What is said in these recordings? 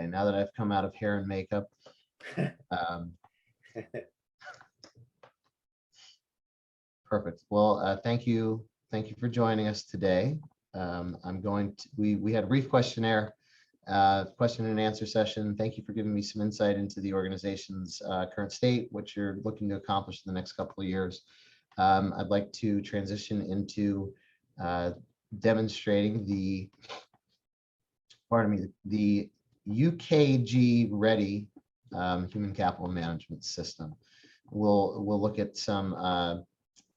Okay, now that I've come out of hair and makeup. Perfect. Well, thank you. Thank you for joining us today. I'm going to, we had a brief questionnaire, question and answer session. Thank you for giving me some insight into the organization's current state, what you're looking to accomplish in the next couple of years. I'd like to transition into demonstrating the, the UKG ready human capital management system. We'll look at some,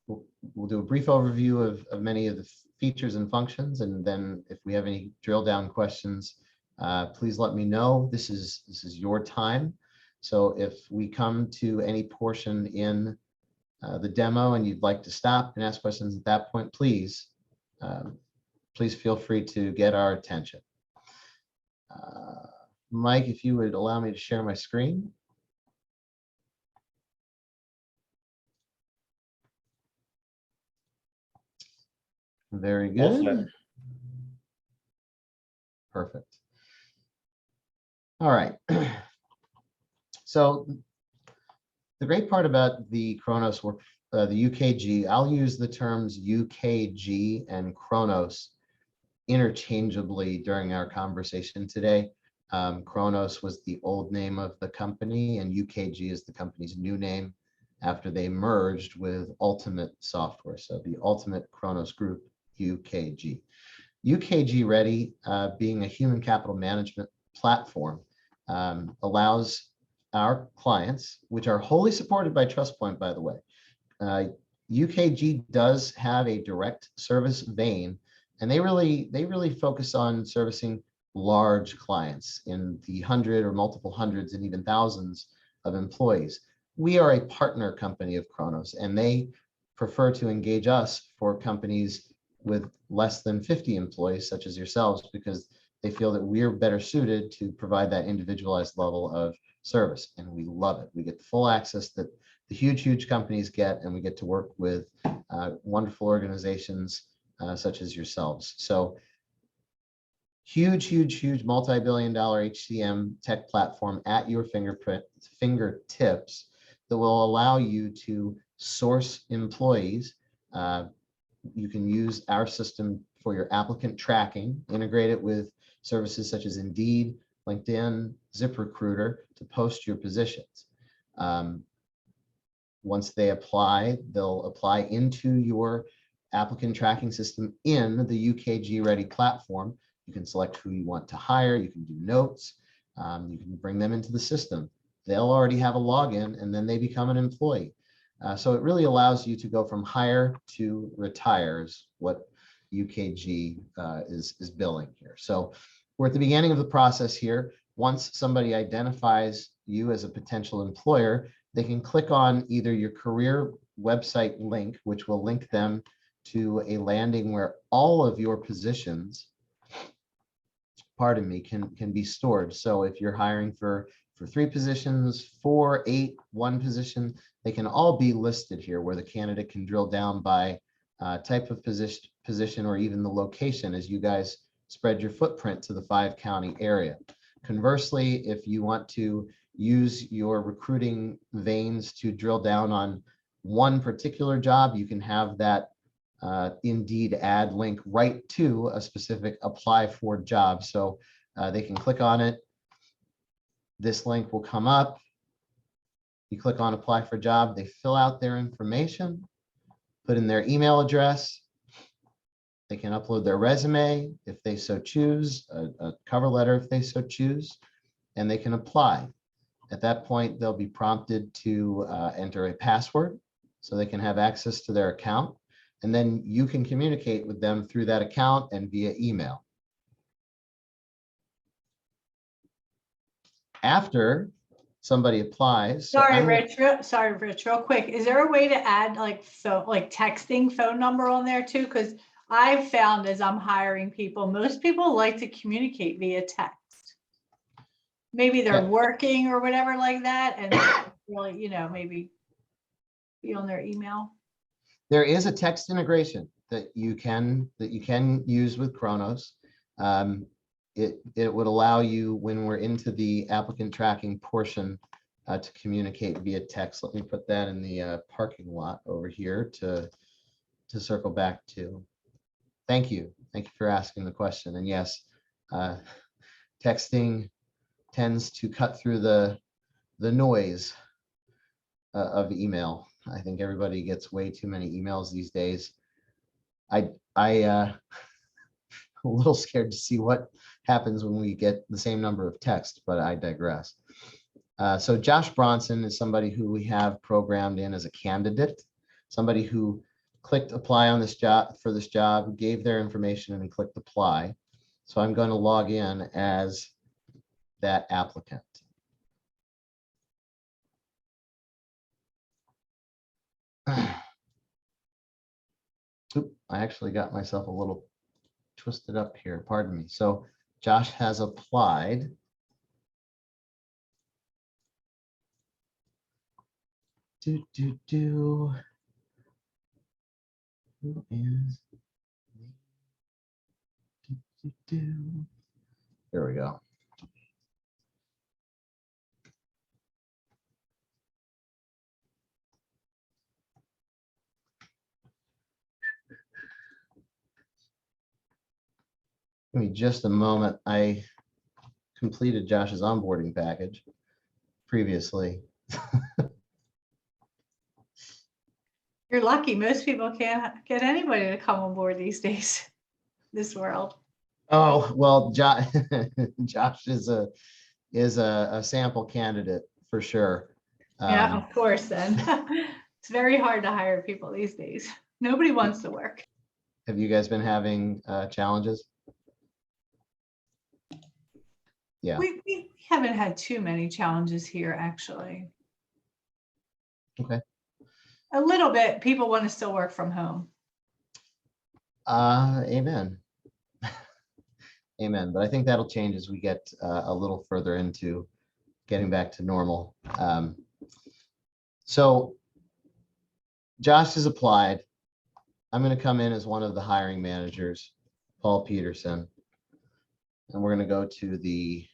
we'll do a brief overview of many of the features and functions, and then if we have any drill down questions, please let me know. This is your time. So if we come to any portion in the demo and you'd like to stop and ask questions at that point, please feel free to get our attention. Mike, if you would allow me to share my screen. Very good. Perfect. All right. So the great part about the Kronos work, the UKG, I'll use the terms UKG and Kronos interchangeably during our conversation today. Kronos was the old name of the company, and UKG is the company's new name after they merged with Ultimate Software. So the Ultimate Kronos Group, UKG. UKG Ready, being a human capital management platform, allows our clients, which are wholly supported by TrustPoint, by the way. UKG does have a direct service vein, and they really focus on servicing large clients in the 100 or multiple hundreds and even thousands of employees. We are a partner company of Kronos, and they prefer to engage us for companies with less than 50 employees, such as yourselves, because they feel that we're better suited to provide that individualized level of service, and we love it. We get the full access that the huge companies get, and we get to work with wonderful organizations such as yourselves. So huge multi-billion-dollar HCM tech platform at your fingertips that will allow you to source employees. You can use our system for your applicant tracking, integrate it with services such as Indeed, LinkedIn, ZipRecruiter to post your positions. Once they apply, they'll apply into your applicant tracking system in the UKG Ready platform. You can select who you want to hire. You can do notes. You can bring them into the system. They'll already have a login, and then they become an employee. So it really allows you to go from hire to retire, is what UKG is billing here. So we're at the beginning of the process here. Once somebody identifies you as a potential employer, they can click on either your career website link, which will link them to a landing where all of your positions, pardon me, can be stored. So if you're hiring for 3 positions, 4, 8, 1 position, they can all be listed here where the candidate can drill down by type of position or even the location as you guys spread your footprint to the 5-county area. Conversely, if you want to use your recruiting veins to drill down on one particular job, you can have that Indeed ad link right to a specific apply for job. So they can click on it. This link will come up. You click on apply for job. They fill out their information, put in their email address. They can upload their resume if they so choose, a cover letter if they so choose, and they can apply. At that point, they'll be prompted to enter a password so they can have access to their account. And then you can communicate with them through that account and via email. After somebody applies. Sorry, Rich, real quick. Is there a way to add like texting phone number on there too? Because I've found as I'm hiring people, most people like to communicate via text. Maybe they're working or whatever like that, and really, you know, maybe be on their email. There is a text integration that you can use with Kronos. it would allow you, when we're into the applicant tracking portion, to communicate via text. Let me put that in the parking lot over here to circle back to. Thank you. Thank you for asking the question. And yes, texting tends to cut through the noise of email. I think everybody gets way too many emails these days. I a little scared to see what happens when we get the same number of texts, but I digress. So Josh Bronson is somebody who we have programmed in as a candidate, somebody who clicked apply on this job for this job, gave their information and clicked apply. So I'm going to log in as that applicant. Oop, I actually got myself a little twisted up here. Pardon me. So Josh has applied. Who is There we go. Give me just a moment. I completed Josh's onboarding package previously. You're lucky. Most people can't get anybody to come on board these days, this world. Oh, well, Josh is a sample candidate for sure. Yeah, of course then. It's very hard to hire people these days. Nobody wants to work. Have you guys been having challenges? Yeah. We haven't had too many challenges here, actually. Okay. A little bit. People want to still work from home. Amen. Amen. But I think that'll change as we get a little further into getting back to normal. So Josh has applied. I'm going to come in as one of the hiring managers, Paul Peterson, and we're going to go to the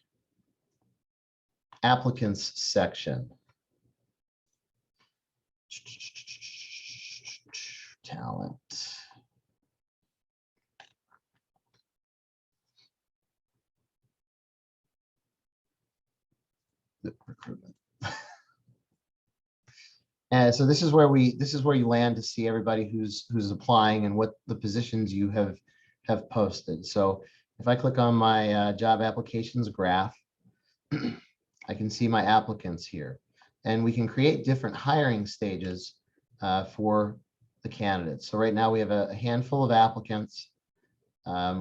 applicants section. Talent. Recruitment. And so this is where you land to see everybody who's applying and what the positions you have posted. So if I click on my job applications graph, I can see my applicants here, and we can create different hiring stages for the candidates. So right now we have a handful of applicants.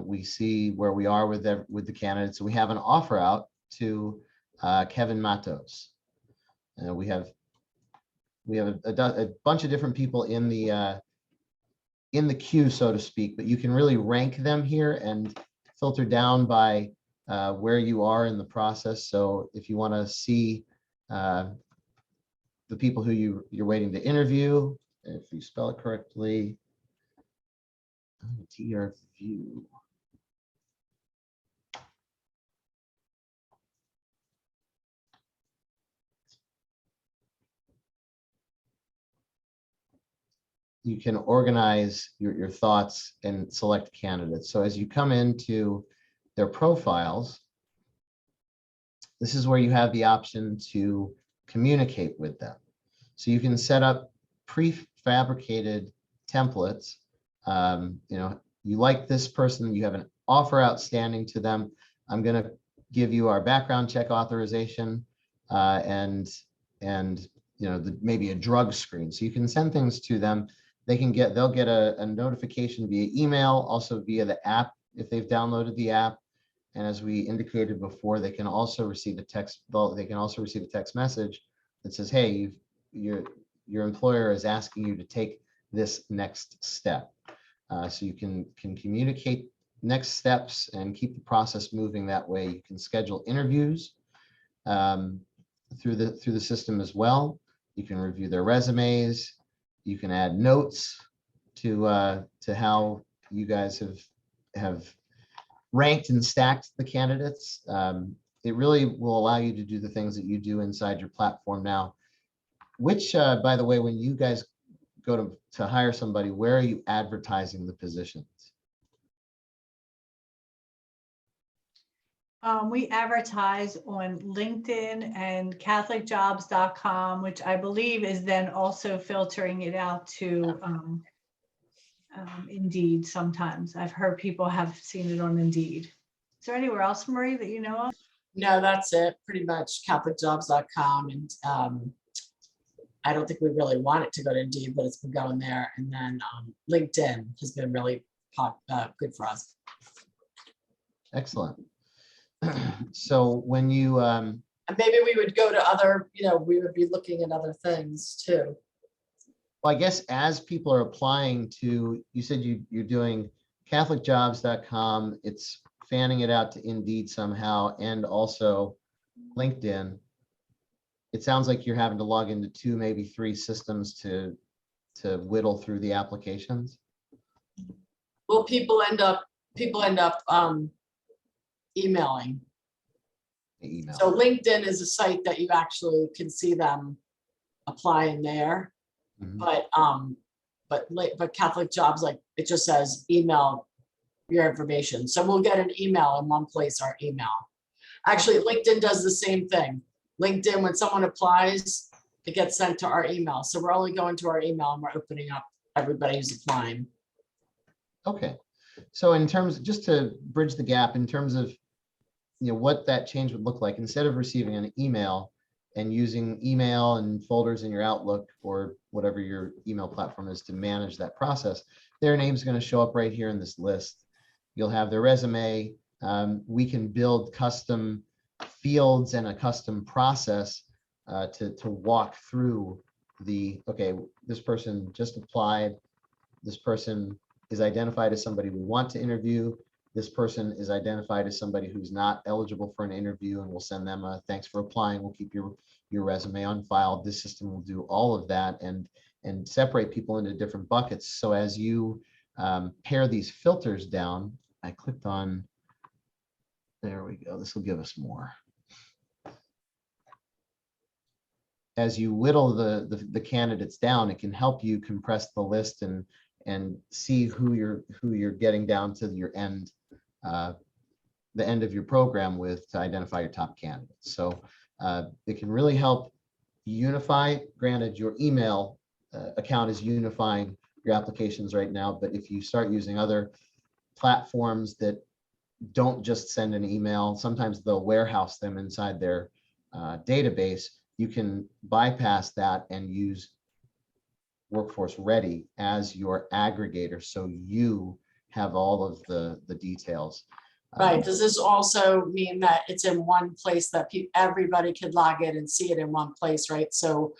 We see where we are with the candidates. So we have an offer out to Kevin Matos. We have a bunch of different people in the queue, so to speak, but you can really rank them here and filter down by where you are in the process. So if you want to see the people who you're waiting to interview, if you spell it correctly, TR view. You can organize your thoughts and select candidates. So as you come into their profiles, this is where you have the option to communicate with them. So you can set up prefabricated templates. You like this person, you have an offer outstanding to them. I'm going to give you our background check authorization and maybe a drug screen. So you can send things to them. They'll get a notification via email, also via the app if they've downloaded the app. And as we indicated before, they can also receive a text. They can also receive a text message that says, "Hey, your employer is asking you to take this next step." So you can communicate next steps and keep the process moving that way. You can schedule interviews through the system as well. You can review their resumes. You can add notes to how you guys have ranked and stacked the candidates. It really will allow you to do the things that you do inside your platform now. Which, by the way, when you guys go to hire somebody, where are you advertising the positions? We advertise on LinkedIn and CatholicJobs.com, which I believe is then also filtering it out to Indeed sometimes. I've heard people have seen it on Indeed. Is there anywhere else, Marie, that you know of? No, that's it. Pretty much CatholicJobs.com. And I don't think we really want it to go to Indeed, but it's been going there. And then LinkedIn has been really good for us. Excellent. So when you, And maybe we would go to other, we would be looking at other things too. well, I guess as people are applying to, you said you're doing CatholicJobs.com, it's fanning it out to Indeed somehow, and also LinkedIn. It sounds like you're having to log into 2, maybe 3 systems to whittle through the applications. Well, people end up emailing. The email. So LinkedIn is a site that you actually can see them applying there. Mhm. But Catholic Jobs, like it just says email your information. So we'll get an email in one place, our email. Actually, LinkedIn does the same thing. LinkedIn, when someone applies, it gets sent to our email. So we're only going to our email and we're opening up everybody who's applying. Okay. So in terms, just to bridge the gap, in terms of what that change would look like, instead of receiving an email and using email and folders in your Outlook or whatever your email platform is to manage that process, their name's going to show up right here in this list. You'll have their resume. We can build custom fields and a custom process to walk through okay, this person just applied. This person is identified as somebody we want to interview. This person is identified as somebody who's not eligible for an interview, and we'll send them a thanks for applying. We'll keep your resume on file. This system will do all of that and separate people into different buckets. So as you pare these filters down, I clicked on, there we go. This will give us more. As you whittle the candidates down, it can help you compress the list and see who you're getting down to your end, the end of your program with, to identify your top candidates. So it can really help unify. Granted, your email account is unifying your applications right now, but if you start using other platforms that don't just send an email, sometimes they'll warehouse them inside their database. You can bypass that and use Workforce Ready as your aggregator, so you have all of the details. Right. Does this also mean that it's in one place that everybody could log in and see it in one place, right? So,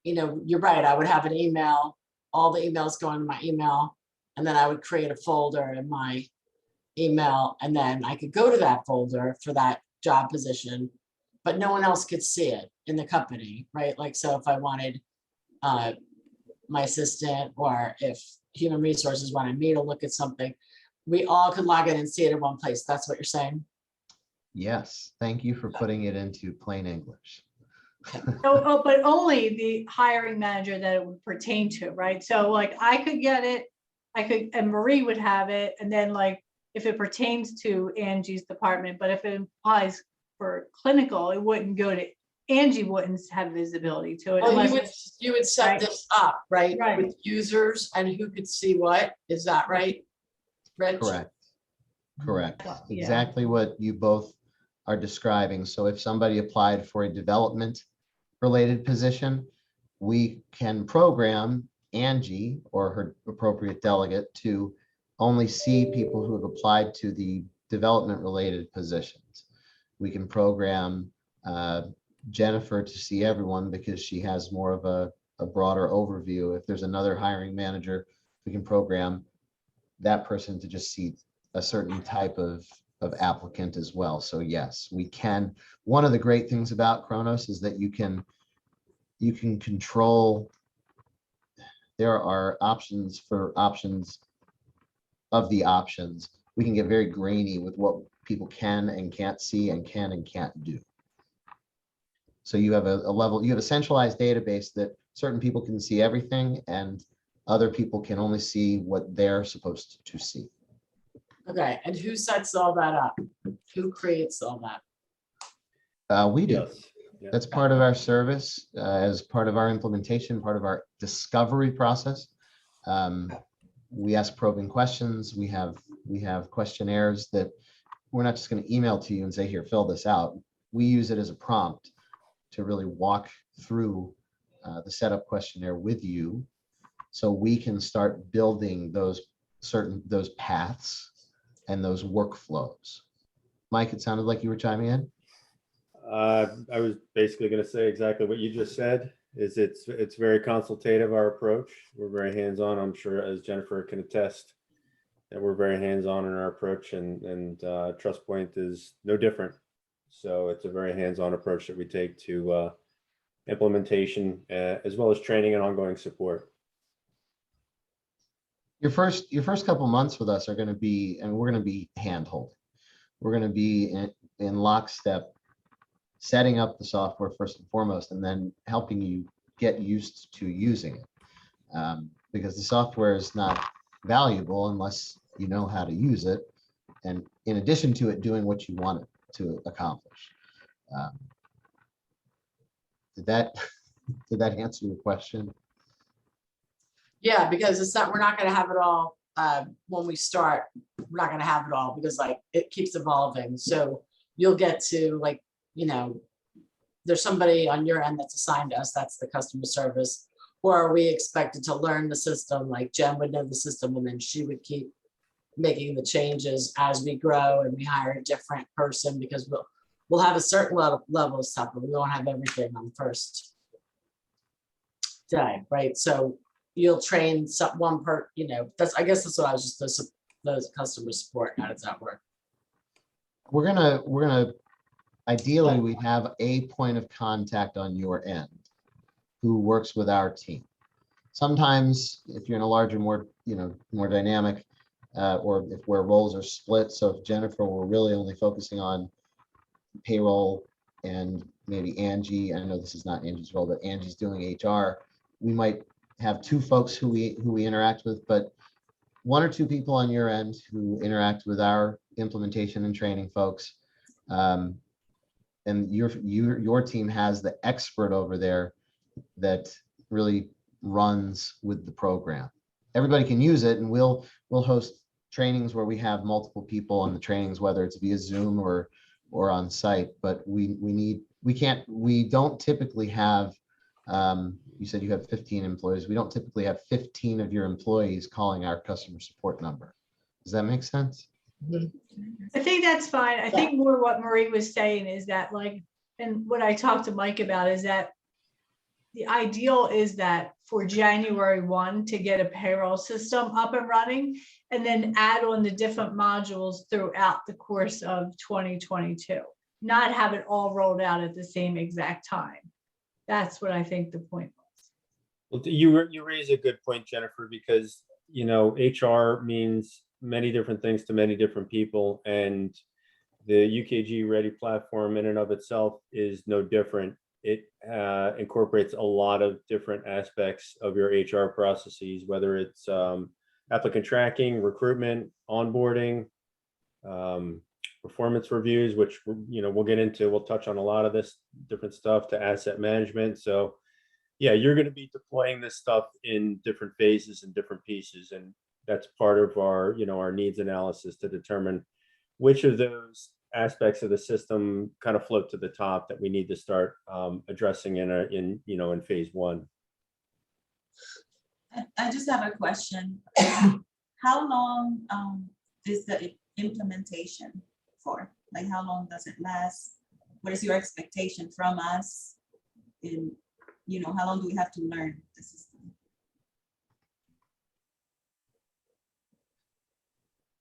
you're right. I would have an email, all the emails go into my email, and then I would create a folder in my email, and then I could go to that folder for that job position, but no one else could see it in the company, right? Like, so if I wanted my assistant, or if human resources wanted me to look at something, we all could log in and see it in one place. That's what you're saying? Yes, thank you for putting it into plain English. But only the hiring manager that it would pertain to, right? So like I could get it, and Marie would have it, and then like if it pertains to Angie's department, but if it applies for clinical, it wouldn't go to, Angie wouldn't have visibility to it. Well, you would set right. this up, right? Right. With users and who could see what, is that right, Rich? Correct. Yeah. Exactly what you both are describing. So if somebody applied for a development related position, we can program Angie or her appropriate delegate to only see people who have applied to the development related positions. We can program Jennifer to see everyone because she has more of a broader overview. If there's another hiring manager, we can program that person to just see a certain type of applicant as well. So yes, we can. One of the great things about Kronos is that you can control. There are options of the options, we can get very grainy with what people can and can't see and can and can't do. So you have a level, you have a centralized database that certain people can see everything and other people can only see what they're supposed to see. Okay, and who sets all that up? Who creates all that? We do. Yes. Yeah. That's part of our service, as part of our implementation, part of our discovery process. We ask probing questions. We have questionnaires that we're not just going to email to you and say, here, fill this out. We use it as a prompt to really walk through the setup questionnaire with you, so we can start building those paths and those workflows. Mike, it sounded like you were chiming in. I was basically going to say exactly what you just said. Is it's very consultative, our approach. We're very hands-on. I'm sure, as Jennifer can attest, that we're very hands-on in our approach, and TrustPoint is no different. So it's a very hands-on approach that we take to implementation, as well as training and ongoing support. Your first couple months with us are going to be, and we're going to be hand-holding. We're going to be in lockstep, setting up the software first and foremost, and then helping you get used to using it. Because the software is not valuable unless you know how to use it, and in addition to it doing what you want it to accomplish. Did that answer your question? Yeah, because it's not, we're not gonna have it all, when we start, we're not gonna have it all, because like, it keeps evolving, so you'll get to, like, you know, there's somebody on your end that's assigned to us, that's the customer service, or are we expected to learn the system, like Jen would know the system, and then she would keep making the changes as we grow and we hire a different person, because we'll have a certain level of stuff, but we won't have everything on the first day, right? So you'll train one per, you know, I guess that's what I was just, those customer support, how does that work? We're gonna ideally, we have a point of contact on your end who works with our team. Sometimes if you're in a larger, more dynamic, or if where roles are split. So if Jennifer were really only focusing on payroll and maybe Angie, I know this is not Angie's role, but Angie's doing HR, we might have two folks who we interact with, but one or two people on your end who interact with our implementation and training folks. And your team has the expert over there that really runs with the program. Everybody can use it, and we'll host trainings where we have multiple people on the trainings, whether it's via Zoom or on site. But we don't typically have, you said you have 15 employees. We don't typically have 15 of your employees calling our customer support number. Does that make sense? I think that's fine. I think more what Marie was saying is that, like, and what I talked to Mike about is that the ideal is that for January 1 to get a payroll system up and running, and then add on the different modules throughout the course of 2022, not have it all rolled out at the same exact time. That's what I think the point was. Well, you raise a good point, Jennifer, because, you know, HR means many different things to many different people, and the UKG Ready platform in and of itself is no different. It incorporates a lot of different aspects of your HR processes, whether it's applicant tracking, recruitment, onboarding, performance reviews, which, you know, we'll get into. We'll touch on a lot of this different stuff, to asset management. So yeah, you're going to be deploying this stuff in different phases and different pieces, and that's part of our, you know, our needs analysis to determine which of those aspects of the system kind of float to the top that we need to start addressing in phase one. I just have a question. How long is the implementation for? Like, how long does it last? What is your expectation from us? In, you know, how long do we have to learn the system?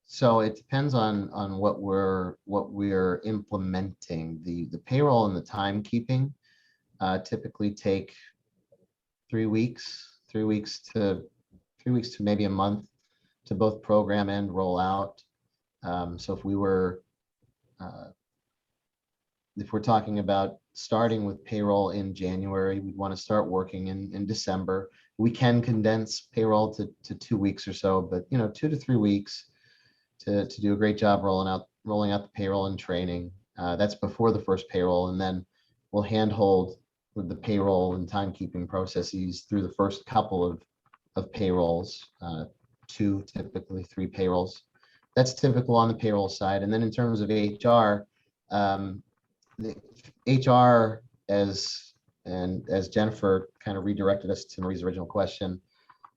So it depends on what we're implementing. The payroll and the timekeeping typically take 3 weeks to maybe a month to both program and roll out. So if we're talking about starting with payroll in January, we'd want to start working in December. We can condense payroll to 2 weeks or so, but 2 to 3 weeks to do a great job rolling out the payroll and training. That's before the first payroll, and then we'll handhold with the payroll and timekeeping processes through the first couple of payrolls, 2, typically 3 payrolls. That's typical on the payroll side. And then in terms of HR, the HR, as Jennifer kind of redirected us to Marie's original question,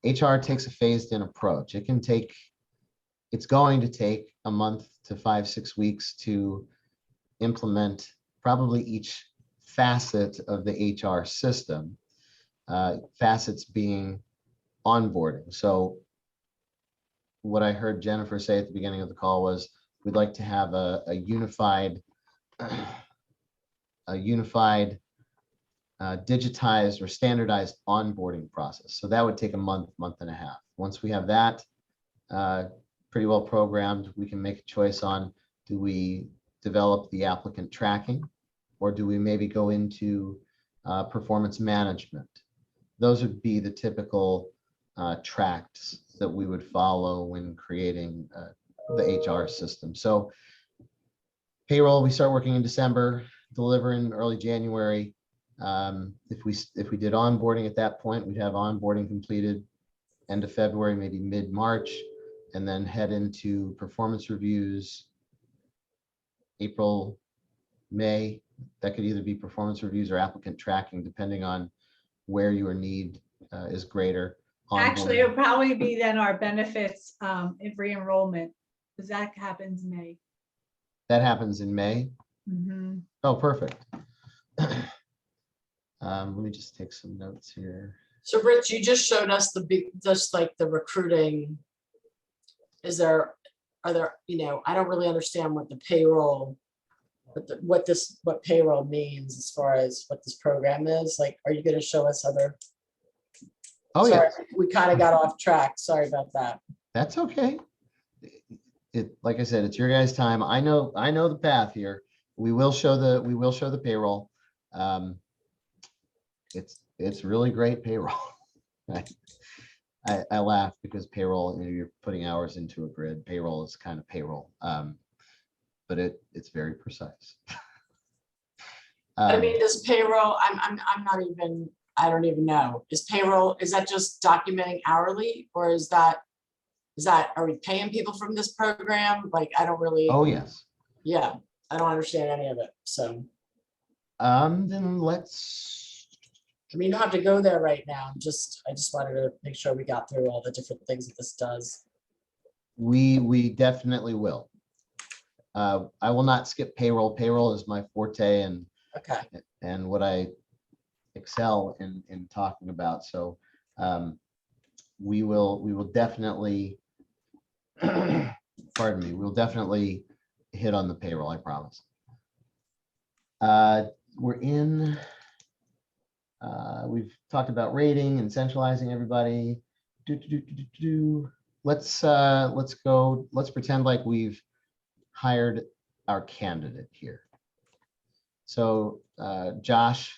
HR takes a phased-in approach. It's going to take a month to 5-6 weeks to implement probably each facet of the HR system, facets being onboarding. So what I heard Jennifer say at the beginning of the call was, we'd like to have a unified digitized or standardized onboarding process. So that would take a month and a half. Once we have that pretty well programmed, we can make a choice on, do we develop the applicant tracking, or do we maybe go into performance management? Those would be the typical tracks that we would follow when creating the HR system. So payroll, we start working in December, deliver in early January. If we did onboarding at that point, we'd have onboarding completed end of February, maybe mid-March, and then head into performance reviews April, May. That could either be performance reviews or applicant tracking, depending on where your need is greater. Actually, it'll probably be then our benefits re-enrollment, because that happens May. That happens in May. Mhm. Oh, perfect. Let me just take some notes here. So Rich, you just showed us just like the recruiting. Are there, I don't really understand what the payroll, what payroll means as far as what this program is. Like, are you going to show us other? Oh, Sorry, yeah. we kind of got off track. Sorry about that. That's okay. Like I said, it's your guys' time. I know the path here. We will show the payroll. It's really great payroll. I laugh because payroll, you're putting hours into a grid. Payroll is kind of payroll, but it's very precise. I mean, this payroll, I don't even know. Is that just documenting hourly, or is that, are we paying people from this program? Like, I don't really. Oh, yes. Yeah, I don't understand any of it. So. Then let's. I mean, you don't have to go there right now. I just wanted to make sure we got through all the different things that this does. We definitely will. I will not skip payroll. Payroll is my forte and what I excel in talking about. So we will definitely, pardon me, we'll definitely hit on the payroll, I promise. We've talked about rating and centralizing everybody. Let's pretend like we've hired our candidate here. So Josh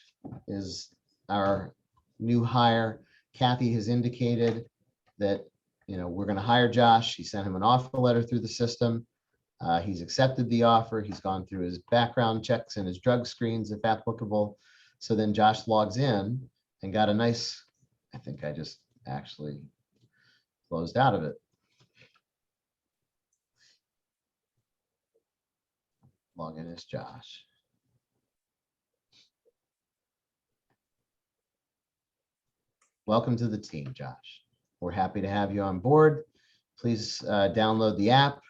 is our new hire. Kathy has indicated that we're going to hire Josh. She sent him an offer letter through the system. He's accepted the offer. He's gone through his background checks and his drug screens if applicable. So then Josh logs in and got a nice, I think I just actually closed out of it. Log in as Josh. Welcome to the team, Josh. We're happy to have you on board. Please download the app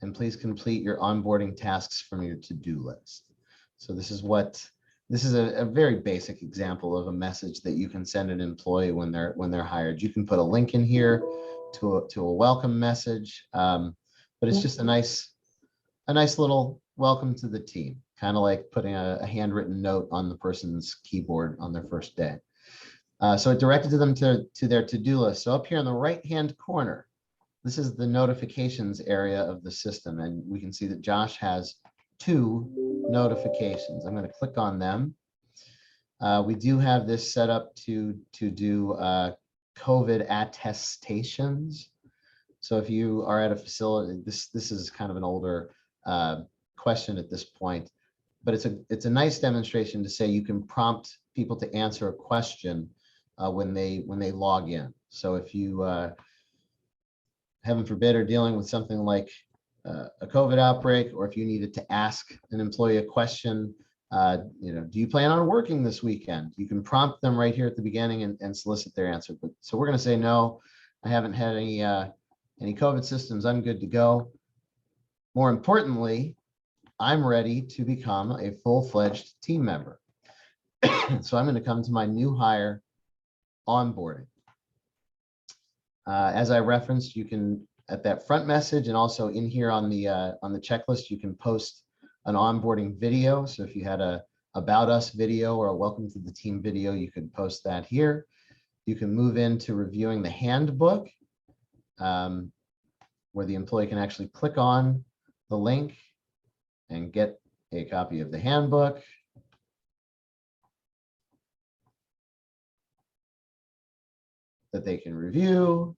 and please complete your onboarding tasks from your to-do list. So this is a very basic example of a message that you can send an employee when they're hired. You can put a link in here to a welcome message, but it's just a nice little welcome to the team, kind of like putting a handwritten note on the person's keyboard on their first day. So it directed them to their to-do list. So up here in the right-hand corner, this is the notifications area of the system, and we can see that Josh has 2 notifications. I'm going to click on them. We do have this set up to do COVID attestations. So if you are at a facility, this is kind of an older question at this point, but it's a nice demonstration to say you can prompt people to answer a question when they log in. So if you, heaven forbid, are dealing with something like a COVID outbreak, or if you needed to ask an employee a question, do you plan on working this weekend? You can prompt them right here at the beginning and solicit their answer. But so we're going to say, no, I haven't had any COVID systems. I'm good to go. More importantly, I'm ready to become a full-fledged team member. So I'm going to come to my new hire onboarding. As I referenced, you can, at that front message and also in here on the checklist, you can post an onboarding video. So if you had a about us video or a welcome to the team video, you could post that here. You can move into reviewing the handbook, where the employee can actually click on the link and get a copy of the handbook. That they can review.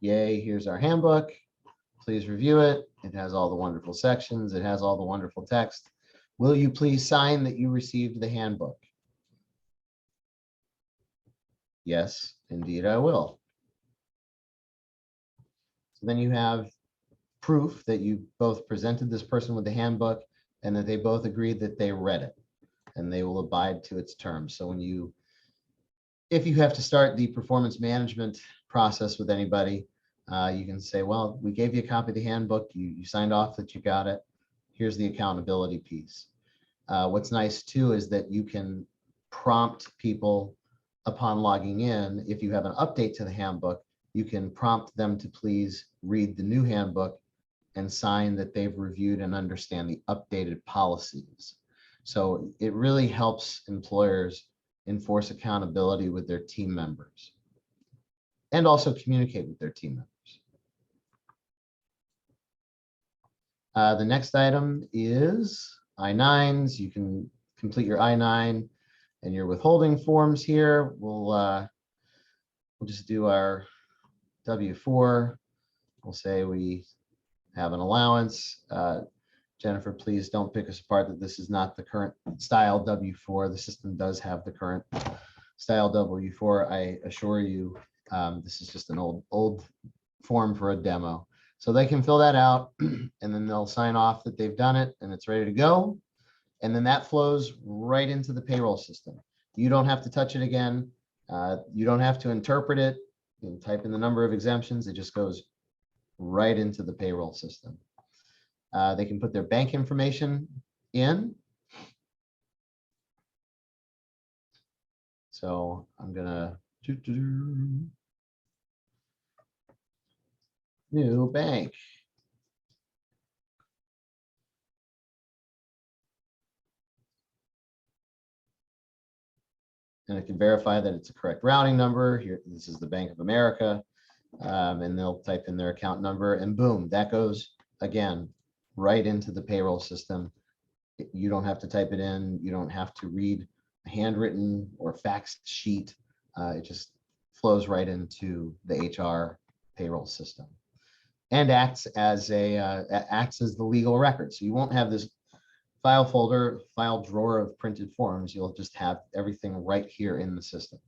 Yay, here's our handbook. Please review it. It has all the wonderful sections. It has all the wonderful text. Will you please sign that you received the handbook? Yes, indeed I will. So then you have proof that you both presented this person with the handbook and that they both agreed that they read it and they will abide to its terms. So if you have to start the performance management process with anybody, you can say, well, we gave you a copy of the handbook. You signed off that you got it. Here's the accountability piece. What's nice too is that you can prompt people upon logging in. If you have an update to the handbook, you can prompt them to please read the new handbook and sign that they've reviewed and understand the updated policies. So it really helps employers enforce accountability with their team members and also communicate with their team members. The next item is I-9s. You can complete your I-9 and your withholding forms here. We'll just do our W-4. We'll say we have an allowance. Jennifer, please don't pick us apart that this is not the current style W-4. The system does have the current style W-4. I assure you, this is just an old form for a demo. So they can fill that out and then they'll sign off that they've done it and it's ready to go. And then that flows right into the payroll system. You don't have to touch it again. You don't have to interpret it and type in the number of exemptions. It just goes right into the payroll system. They can put their bank information in. So I'm gonna new bank. And it can verify that it's a correct routing number. Here, this is the Bank of America. And they'll type in their account number and boom, that goes again right into the payroll system. You don't have to type it in. You don't have to read a handwritten or faxed sheet. It just flows right into the HR payroll system and acts as the legal record. So you won't have this file folder, file drawer of printed forms. You'll just have everything right here in the system.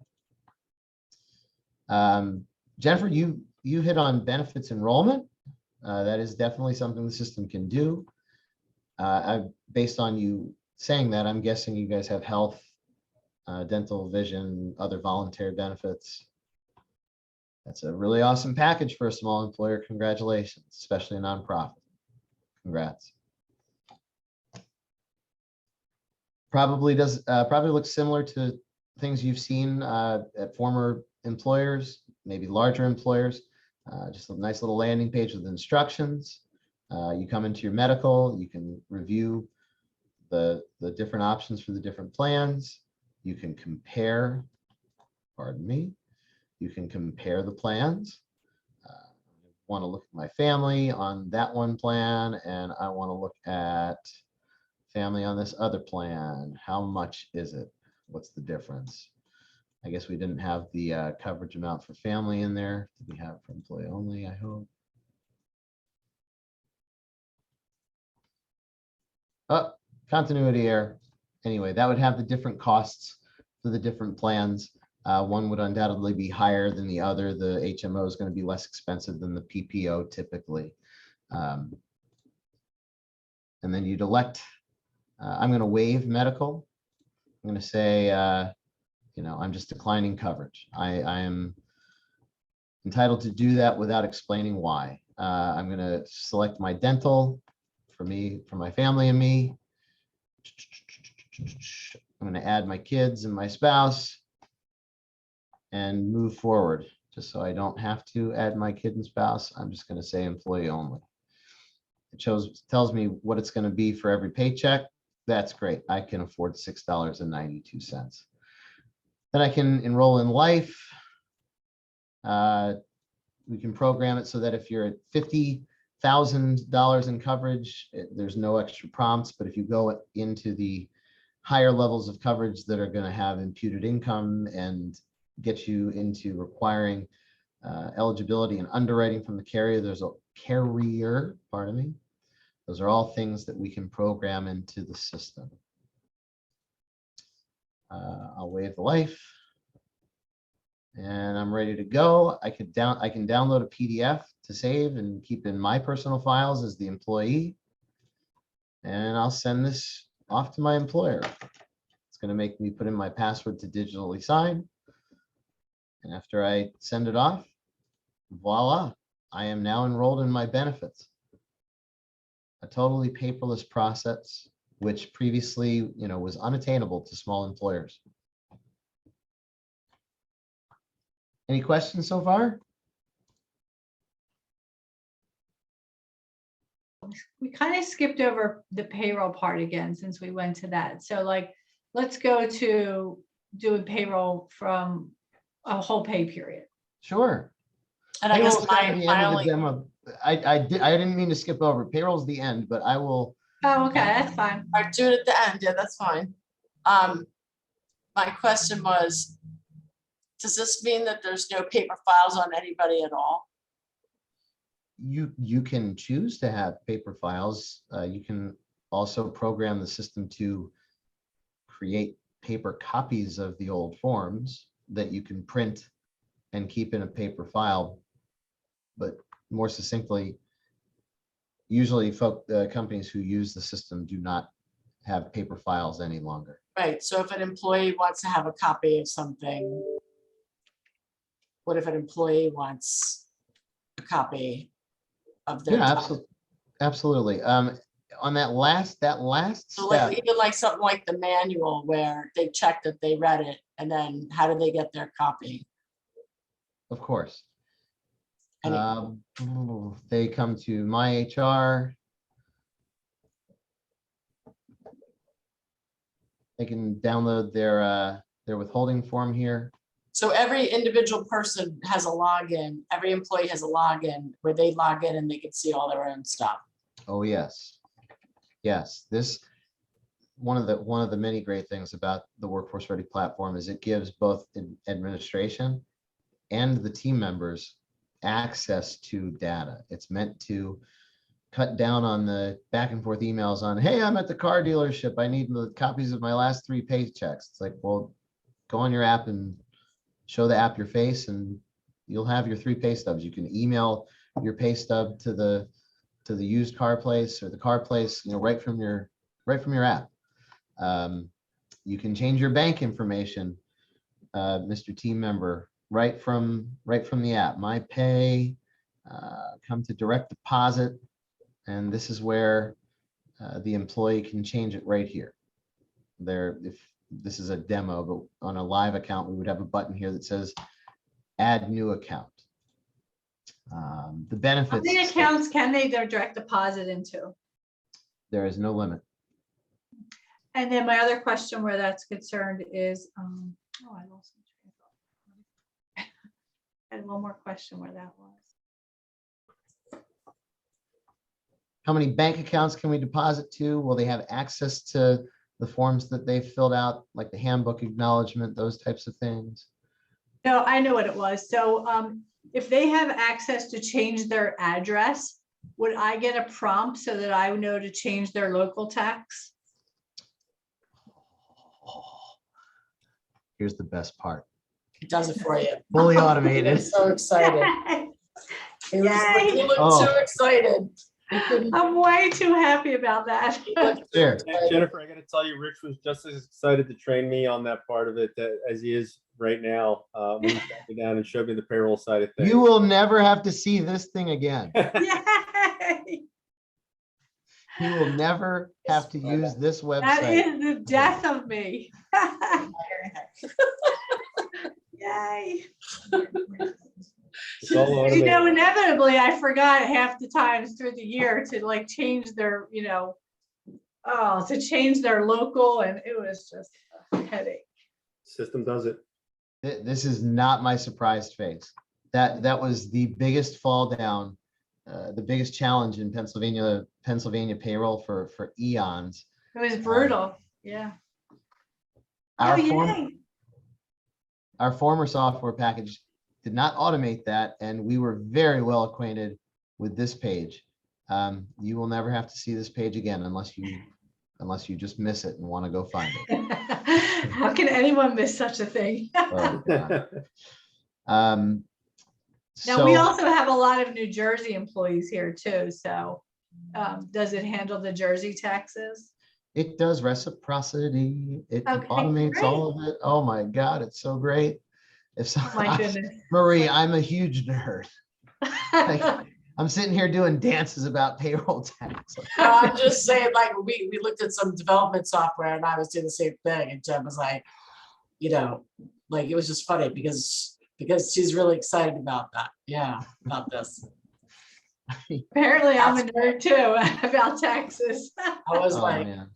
Jennifer, you hit on benefits enrollment. That is definitely something the system can do. Based on you saying that, I'm guessing you guys have health, dental, vision, other voluntary benefits. That's a really awesome package for a small employer. Congratulations, especially a nonprofit. Congrats. Probably looks similar to things you've seen at former employers, maybe larger employers. Just a nice little landing page with instructions. You come into your medical, you can review the different options for the different plans. You can compare pardon me. You can compare the plans. Want to look at my family on that one plan, and I want to look at family on this other plan. How much is it? What's the difference? I guess we didn't have the coverage amount for family in there. Did we have for employee only? I hope. Oh, continuity error. Anyway, that would have the different costs for the different plans. One would undoubtedly be higher than the other. The HMO is going to be less expensive than the PPO typically. And then you'd elect, I'm going to waive medical. I'm going to say, I'm just declining coverage. I am entitled to do that without explaining why. I'm going to select my dental for me, for my family and me. I'm going to add my kids and my spouse and move forward. Just so I don't have to add my kid and spouse, I'm just going to say employee only. It tells me what it's going to be for every paycheck. That's great. I can afford $6.92. Then I can enroll in life. We can program it so that if you're at $50,000 in coverage, there's no extra prompts. But if you go into the higher levels of coverage that are going to have imputed income and get you into requiring eligibility and underwriting from the carrier, pardon me. Those are all things that we can program into the system. I'll waive the life. And I'm ready to go. I can download a PDF to save and keep in my personal files as the employee. And I'll send this off to my employer. It's going to make me put in my password to digitally sign. And after I send it off, voila, I am now enrolled in my benefits. A totally paperless process, which previously, was unattainable to small employers. Any questions so far? We kind of skipped over the payroll part again since we went to that. So let's go to doing payroll from a whole pay period. Sure. And I guess Payroll's kind of the my end of the only, demo. I didn't mean to skip over. Payroll's the end, but I will. Oh, okay, that's fine. I do it at the end, yeah, that's fine. My question was, does this mean that there's no paper files on anybody at all? You can choose to have paper files. You can also program the system to create paper copies of the old forms that you can print and keep in a paper file. But more succinctly, usually companies who use the system do not have paper files any longer. Right, so if an employee wants to have a copy of something, what if an employee wants a copy of their? Yeah, absolutely. On that last So like, step, even like something like the manual where they check that they read it, and then how do they get their copy? of course. And They come to my HR. They can download their withholding form here. so every individual person has a login, every employee has a login where they log in and they can see all their own stuff. Oh, yes. Yes, one of the many great things about the Workforce Ready platform is it gives both administration and the team members access to data. It's meant to cut down on the back and forth emails on, hey, I'm at the car dealership. I need the copies of my last 3 paychecks. It's like, well, go on your app and show the app your face and you'll have your 3 pay stubs. You can email your pay stub to the used car place or the car place, right from your app. You can change your bank information, Mr. Team Member, right from the app. My pay, come to direct deposit, and this is where the employee can change it right here. If this is a demo, but on a live account, we would have a button here that says add new account. The benefits. How many accounts can they direct deposit into? There is no limit. And then my other question where that's concerned is, oh, I lost my train of thought. had one more question where that was. How many bank accounts can we deposit to? Will they have access to the forms that they filled out, like the handbook acknowledgement, those types of things? No, I know what it was. So if they have access to change their address, would I get a prompt so that I know to change their local tax? Here's the best part. It does it for you. Fully He automated. was so excited. He Yay. looked Oh. so excited. He couldn't- I'm way too happy about that. he looked so There. excited. Jennifer, I gotta tell you, Rich was just as excited to train me on that part of it as he is right now. When he sat me down and showed me the payroll side of things. You will never have to see this thing again. Yay. You will never have to use this That website. is the death of me. Yay. It's all You know, automated. inevitably, I forgot half the times through the year to like change their, to change their local, and it was just a headache. System does it. This is not my surprised face. That was the biggest fall down, the biggest challenge in Pennsylvania payroll for eons. It was brutal. Yeah. Our Oh, form- yay. Our former software package did not automate that, and we were very well acquainted with this page. You will never have to see this page again unless you just miss it and want to go find it. How can anyone miss such a thing? Oh, God. Now, we So also have a lot of New Jersey employees here too, so does it handle the Jersey taxes? it does reciprocity. It Okay, automates great. all of it. Oh my God, it's so great. If so, Oh, my goodness. Marie, I'm a huge nerd. I'm sitting here doing dances about payroll tax. No, I'm just saying, like, we looked at some development software and I was doing the same thing. And Jen was like, like, it was just funny because she's really excited about that. Yeah, about this. Apparently, I'm a nerd too about taxes. I was Oh, like, man.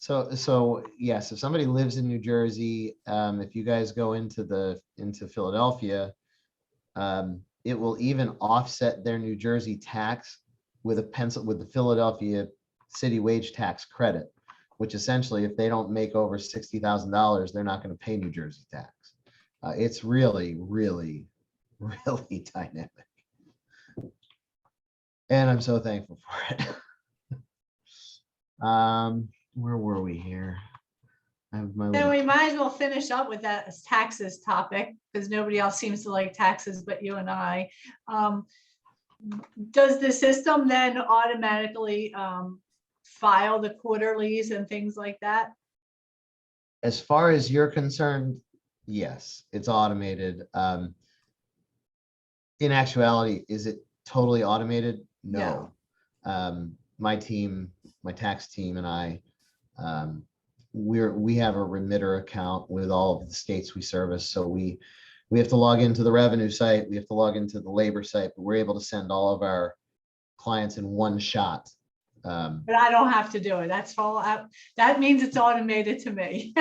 So yes, if somebody lives in New Jersey, if you guys go into Philadelphia, it will even offset their New Jersey tax with the Philadelphia city wage tax credit, which essentially, if they don't make over $60,000, they're not going to pay New Jersey tax. It's really, really, really dynamic. And I'm so thankful for it. Where were we here? I have my So little- we might as well finish up with that taxes topic because nobody else seems to like taxes but you and I. Does the system then automatically file the quarterlies and things like that? As far as you're concerned, yes, it's automated. In actuality, is it totally automated? No. My team, my tax team and I, we have a remitter account with all of the states we service. So we have to log into the revenue site, we have to log into the labor site, but we're able to send all of our clients in one shot. But I don't have to do it. That's all. That means it's automated to me.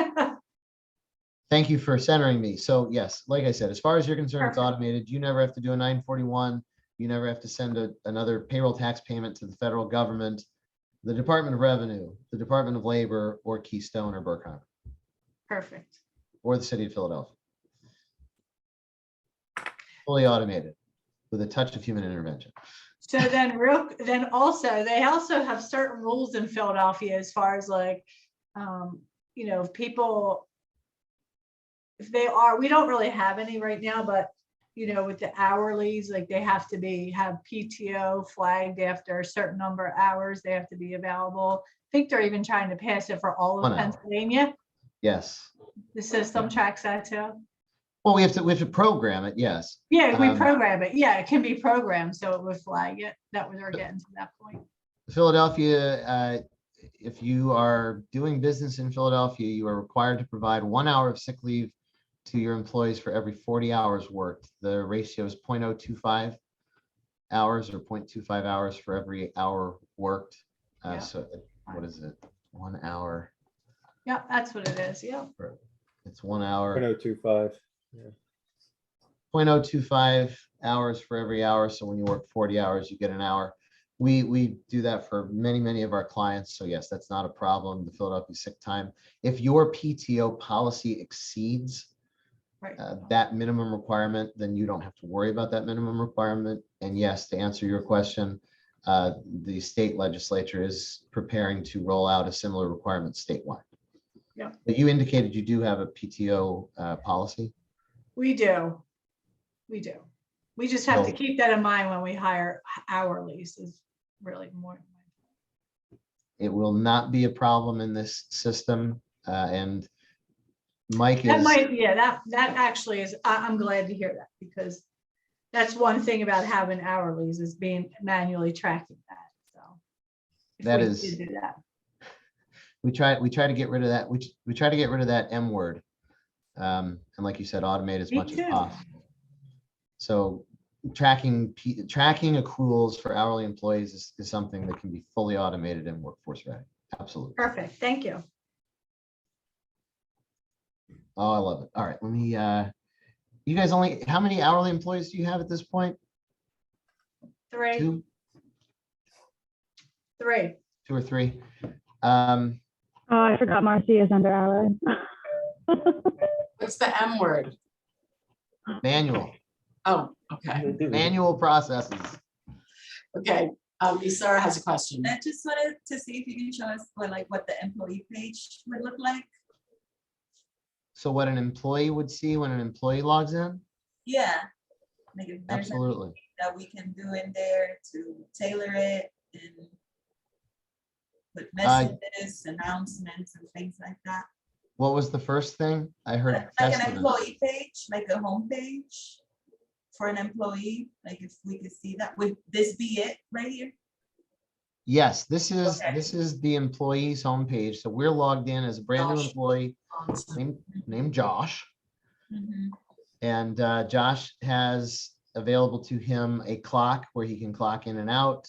Thank you for centering me. So yes, like I said, as far as you're concerned, it's Perfect. automated. You never have to do a 941. You never have to send another payroll tax payment to the federal government, the Department of Revenue, the Department of Labor, or Keystone or Burkheimer, Perfect. or the city of Philadelphia. Fully automated with a touch of human intervention. So then also, they also have certain rules in Philadelphia as far as like, if people, if they are, we don't really have any right now, but with the hourlies, like they have to have PTO flagged after a certain number of hours, they have to be available. I think they're even trying to pass it for all of 1 hour. Pennsylvania. Yes. The system tracks that too. Well, we have to program it. Yes. Yeah, we Um, program it. Yeah, it can be programmed, so it would flag it. That was, we're getting to that point. Philadelphia, if you are doing business in Philadelphia, you are required to provide 1 hour of sick leave to your employees for every 40 hours worked. The ratio is 0.025 hours or 0.25 hours for every hour worked. Yeah. So what is it? 1 hour. Yeah, that's what it is. Yeah. It's 1 hour. 0.025. 0.025 hours for every hour. So when you work 40 hours, you get an hour. We do that for many of our clients. So yes, that's not a problem. The Philadelphia sick time. If your PTO policy exceeds Right. that minimum requirement, then you don't have to worry about that minimum requirement. And yes, to answer your question, the state legislature is preparing to roll out a similar requirement statewide. Yeah. But you indicated you do have a PTO policy. We do. We do. We just have to So- keep that in mind when we hire hourlies is really more. It will not be a problem in this system. And Mike That is, might, yeah, that actually is, I'm glad to hear that because that's one thing about having hourlies is being manually tracking that, so. if That we is- did do that. we try to get rid of that. We try to get rid of that M word. And like you said, automate as Me much as too. possible. So tracking accruals for hourly employees is something that can be fully automated in Workforce Ready. Absolutely. Perfect, thank you. Oh, I love it. All right, let me, you guys how many hourly employees do you have at this point? Three. Two or three? Oh, I forgot Marcy is under hourly. What's the M word? Manual Okay, processes. okay. Sarah has a question. I just wanted to see if you can show us what the employee page would look like. So what an employee would see when an employee logs in? Yeah. Like if there's anything Absolutely. that we can do in there to tailor it and put messages, announcements and things like that. What was the first thing? I heard Like an estimates. employee page, like a home page for an employee, like if we could see that, would this be it right here? Yes, this is Okay. the employee's homepage. So we're logged in as a brand new Josh. employee named Josh. Mhm. And Josh has available to him a clock where he can clock in and out.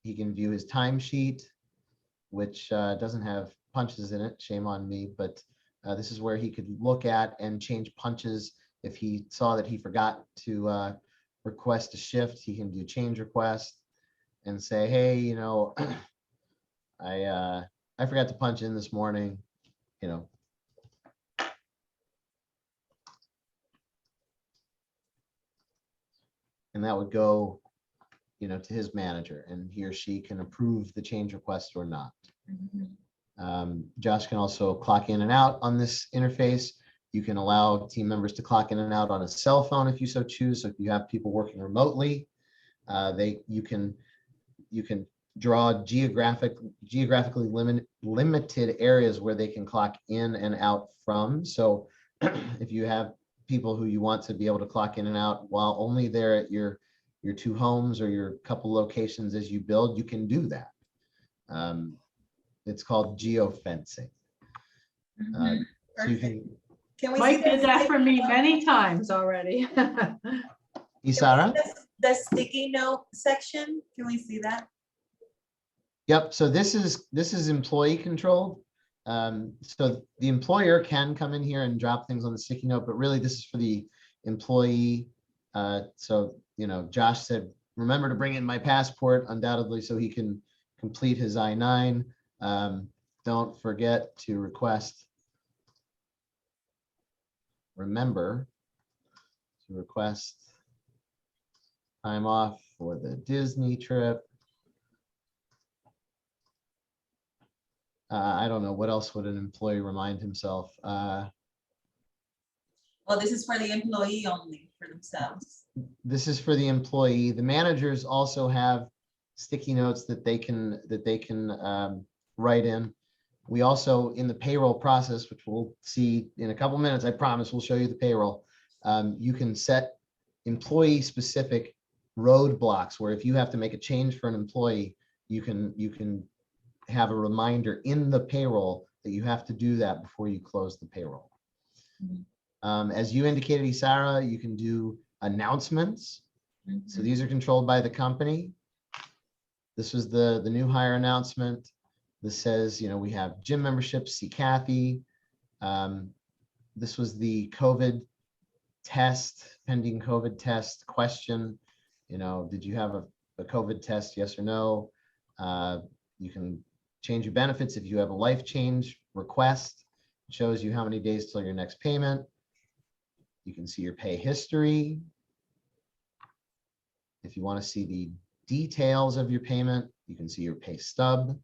He can view his timesheet, which doesn't have punches in it. Shame on me, but this is where he could look at and change punches. If he saw that he forgot to request a shift, he can do change request and say, hey, you know, I forgot to punch in this morning, you know. And that would go, you know, to his manager, and he or she can approve the change request or not. Mhm. Josh can also clock in and out on this interface. You can allow team members to clock in and out on a cell phone if you so choose. So if you have people working remotely, you can draw geographically limited areas where they can clock in and out from. So if you have people who you want to be able to clock in and out while only they're at your two homes or your couple locations as you build, you can do that. It's called geofencing. Mhm. So you Perfect. can, Can we see Mike did that sticky for me note? many times already. Can we see Isara? the sticky note section, can we see that? Yep, so this is employee controlled. So the employer can come in here and drop things on the sticky note, but really this is for the employee. So, you know, Josh said, remember to bring in my passport undoubtedly so he can complete his I-9. Don't forget to remember to request time off for the Disney trip. I don't know, what else would an employee remind himself? Well, this is for the employee only, for themselves. This is for the employee. The managers also have sticky notes that they can write in. We also, in the payroll process, which we'll see in a couple minutes, I promise we'll show you the payroll. You can set employee-specific roadblocks where if you have to make a change for an employee, you can have a reminder in the payroll that you have to do that before you close the payroll. As you indicated, Isara, you can do announcements. So these are controlled by the company. This was the new hire announcement. This says, you know, we have gym memberships, see Kathy. This was the COVID test, pending COVID test question. You know, did you have a COVID test, yes or no? You can change your benefits if you have a life change request. It shows you how many days till your next payment. You can see your pay history. If you want to see the details of your payment, you can see your pay stub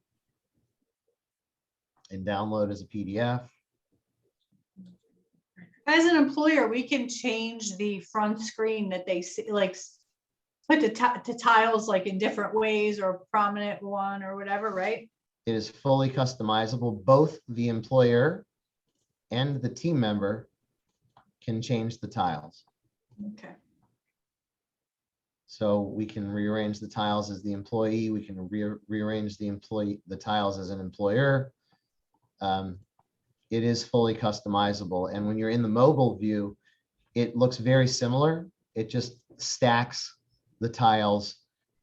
and download as a PDF. As an employer, we can change the front screen that they see, like put the tiles like in different ways or prominent one or whatever, right? It is fully customizable. Both the employer and the team member can change the tiles. Okay. So we can rearrange the tiles as the employee. We can rearrange the tiles as an employer. It is fully customizable. And when you're in the mobile view, it looks very similar. It just stacks the tiles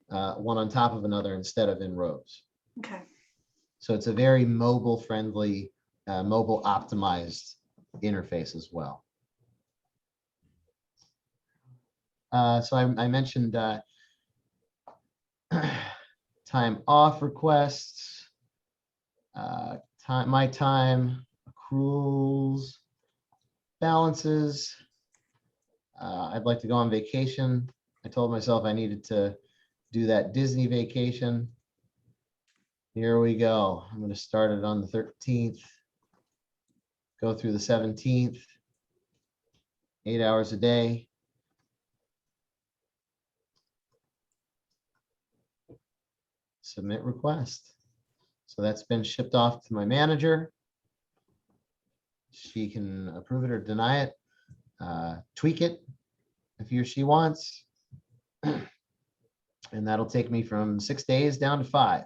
one on top of another instead of in rows. Okay. So it's a very mobile friendly, mobile optimized interface as well. So I mentioned time off requests, my time, accruals, balances. I'd like to go on vacation. I told myself I needed to do that Disney vacation. Here we go. I'm going to start it on the 13th, go through the 17th, 8 hours a day. Submit request. So that's been shipped off to my manager. She can approve it or deny it, tweak it if he or she wants. And that'll take me from 6 days down to 5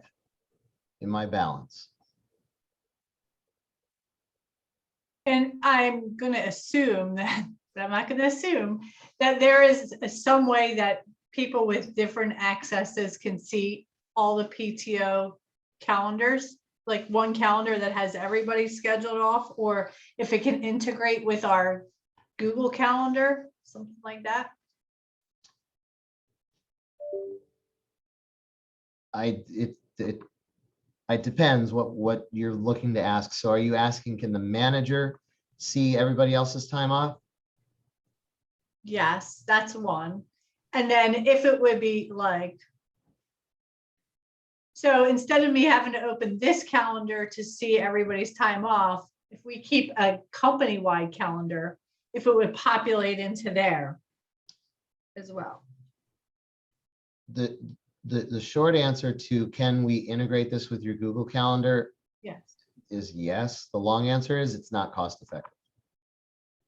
in my balance. And I'm going to assume that, but I'm not going to assume that there is some way that people with different accesses can see all the PTO calendars, like one calendar that has everybody scheduled off, or if it can integrate with our Google Calendar, something like that. It depends what you're looking to ask. So are you asking, can the manager see everybody else's time off? Yes, that's one. And then if it would be like, so instead of me having to open this calendar to see everybody's time off, if we keep a company-wide calendar, if it would populate into there as well. The short answer to can we integrate this with your Google Calendar Yes. is yes. The long answer is it's not cost effective.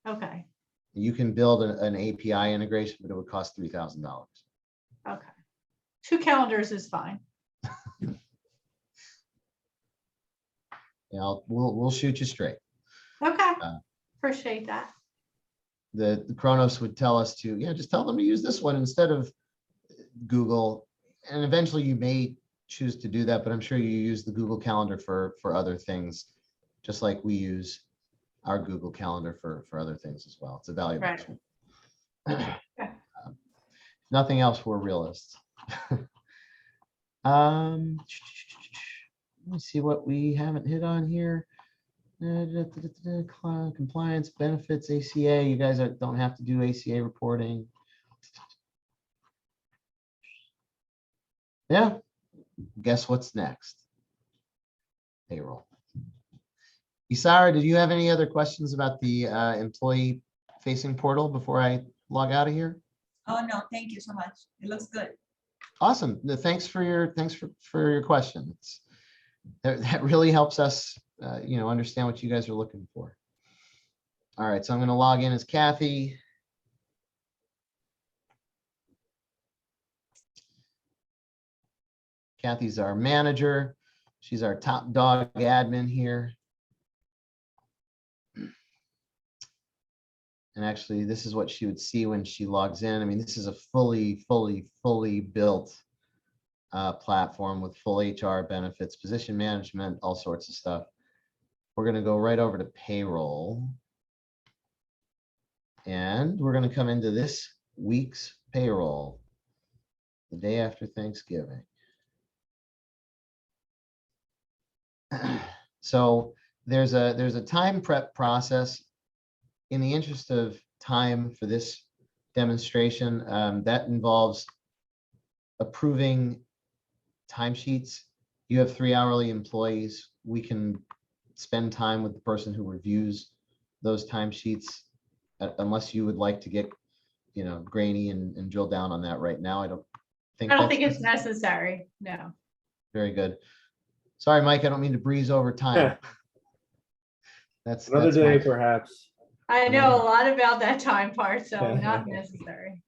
Okay. You can build an API integration, but it would cost $3,000. Okay. 2 calendars is fine. Yeah, we'll shoot you straight. Okay. Appreciate that. The Kronos would tell us to, yeah, just tell them to use this one instead of Google. And eventually you may choose to do that, but I'm sure you use the Google Calendar for other things, just like we use our Google Calendar for other things as well. It's a valuable Right. tool. Yeah. Nothing else, we're realists. Let me see what we haven't hit on here. Compliance, benefits, ACA. You guys don't have to do ACA reporting. Yeah. Guess what's next? Payroll. Isara, did you have any other questions about the employee facing portal before I log out of here? Oh, no, thank you so much. It looks good. Awesome. Thanks for your question. That really helps us understand what you guys are looking for. All right, so I'm going to log in as Kathy. Kathy's our manager. She's our top dog admin here. And actually, this is what she would see when she logs in. I mean, this is a fully built platform with full HR benefits, position management, all sorts of stuff. We're going to go right over to payroll. And we're going to come into this week's payroll, the day after Thanksgiving. So there's a time prep process. In the interest of time for this demonstration, that involves approving timesheets. You have 3 hourly employees. We can spend time with the person who reviews those timesheets, unless you would like to get, grainy and drill down on that right now. I don't think it's necessary. No. Very good. Sorry, Mike, I don't mean to breeze over time. That's Another that's day, my- perhaps. I know a lot about that time part, so not necessary.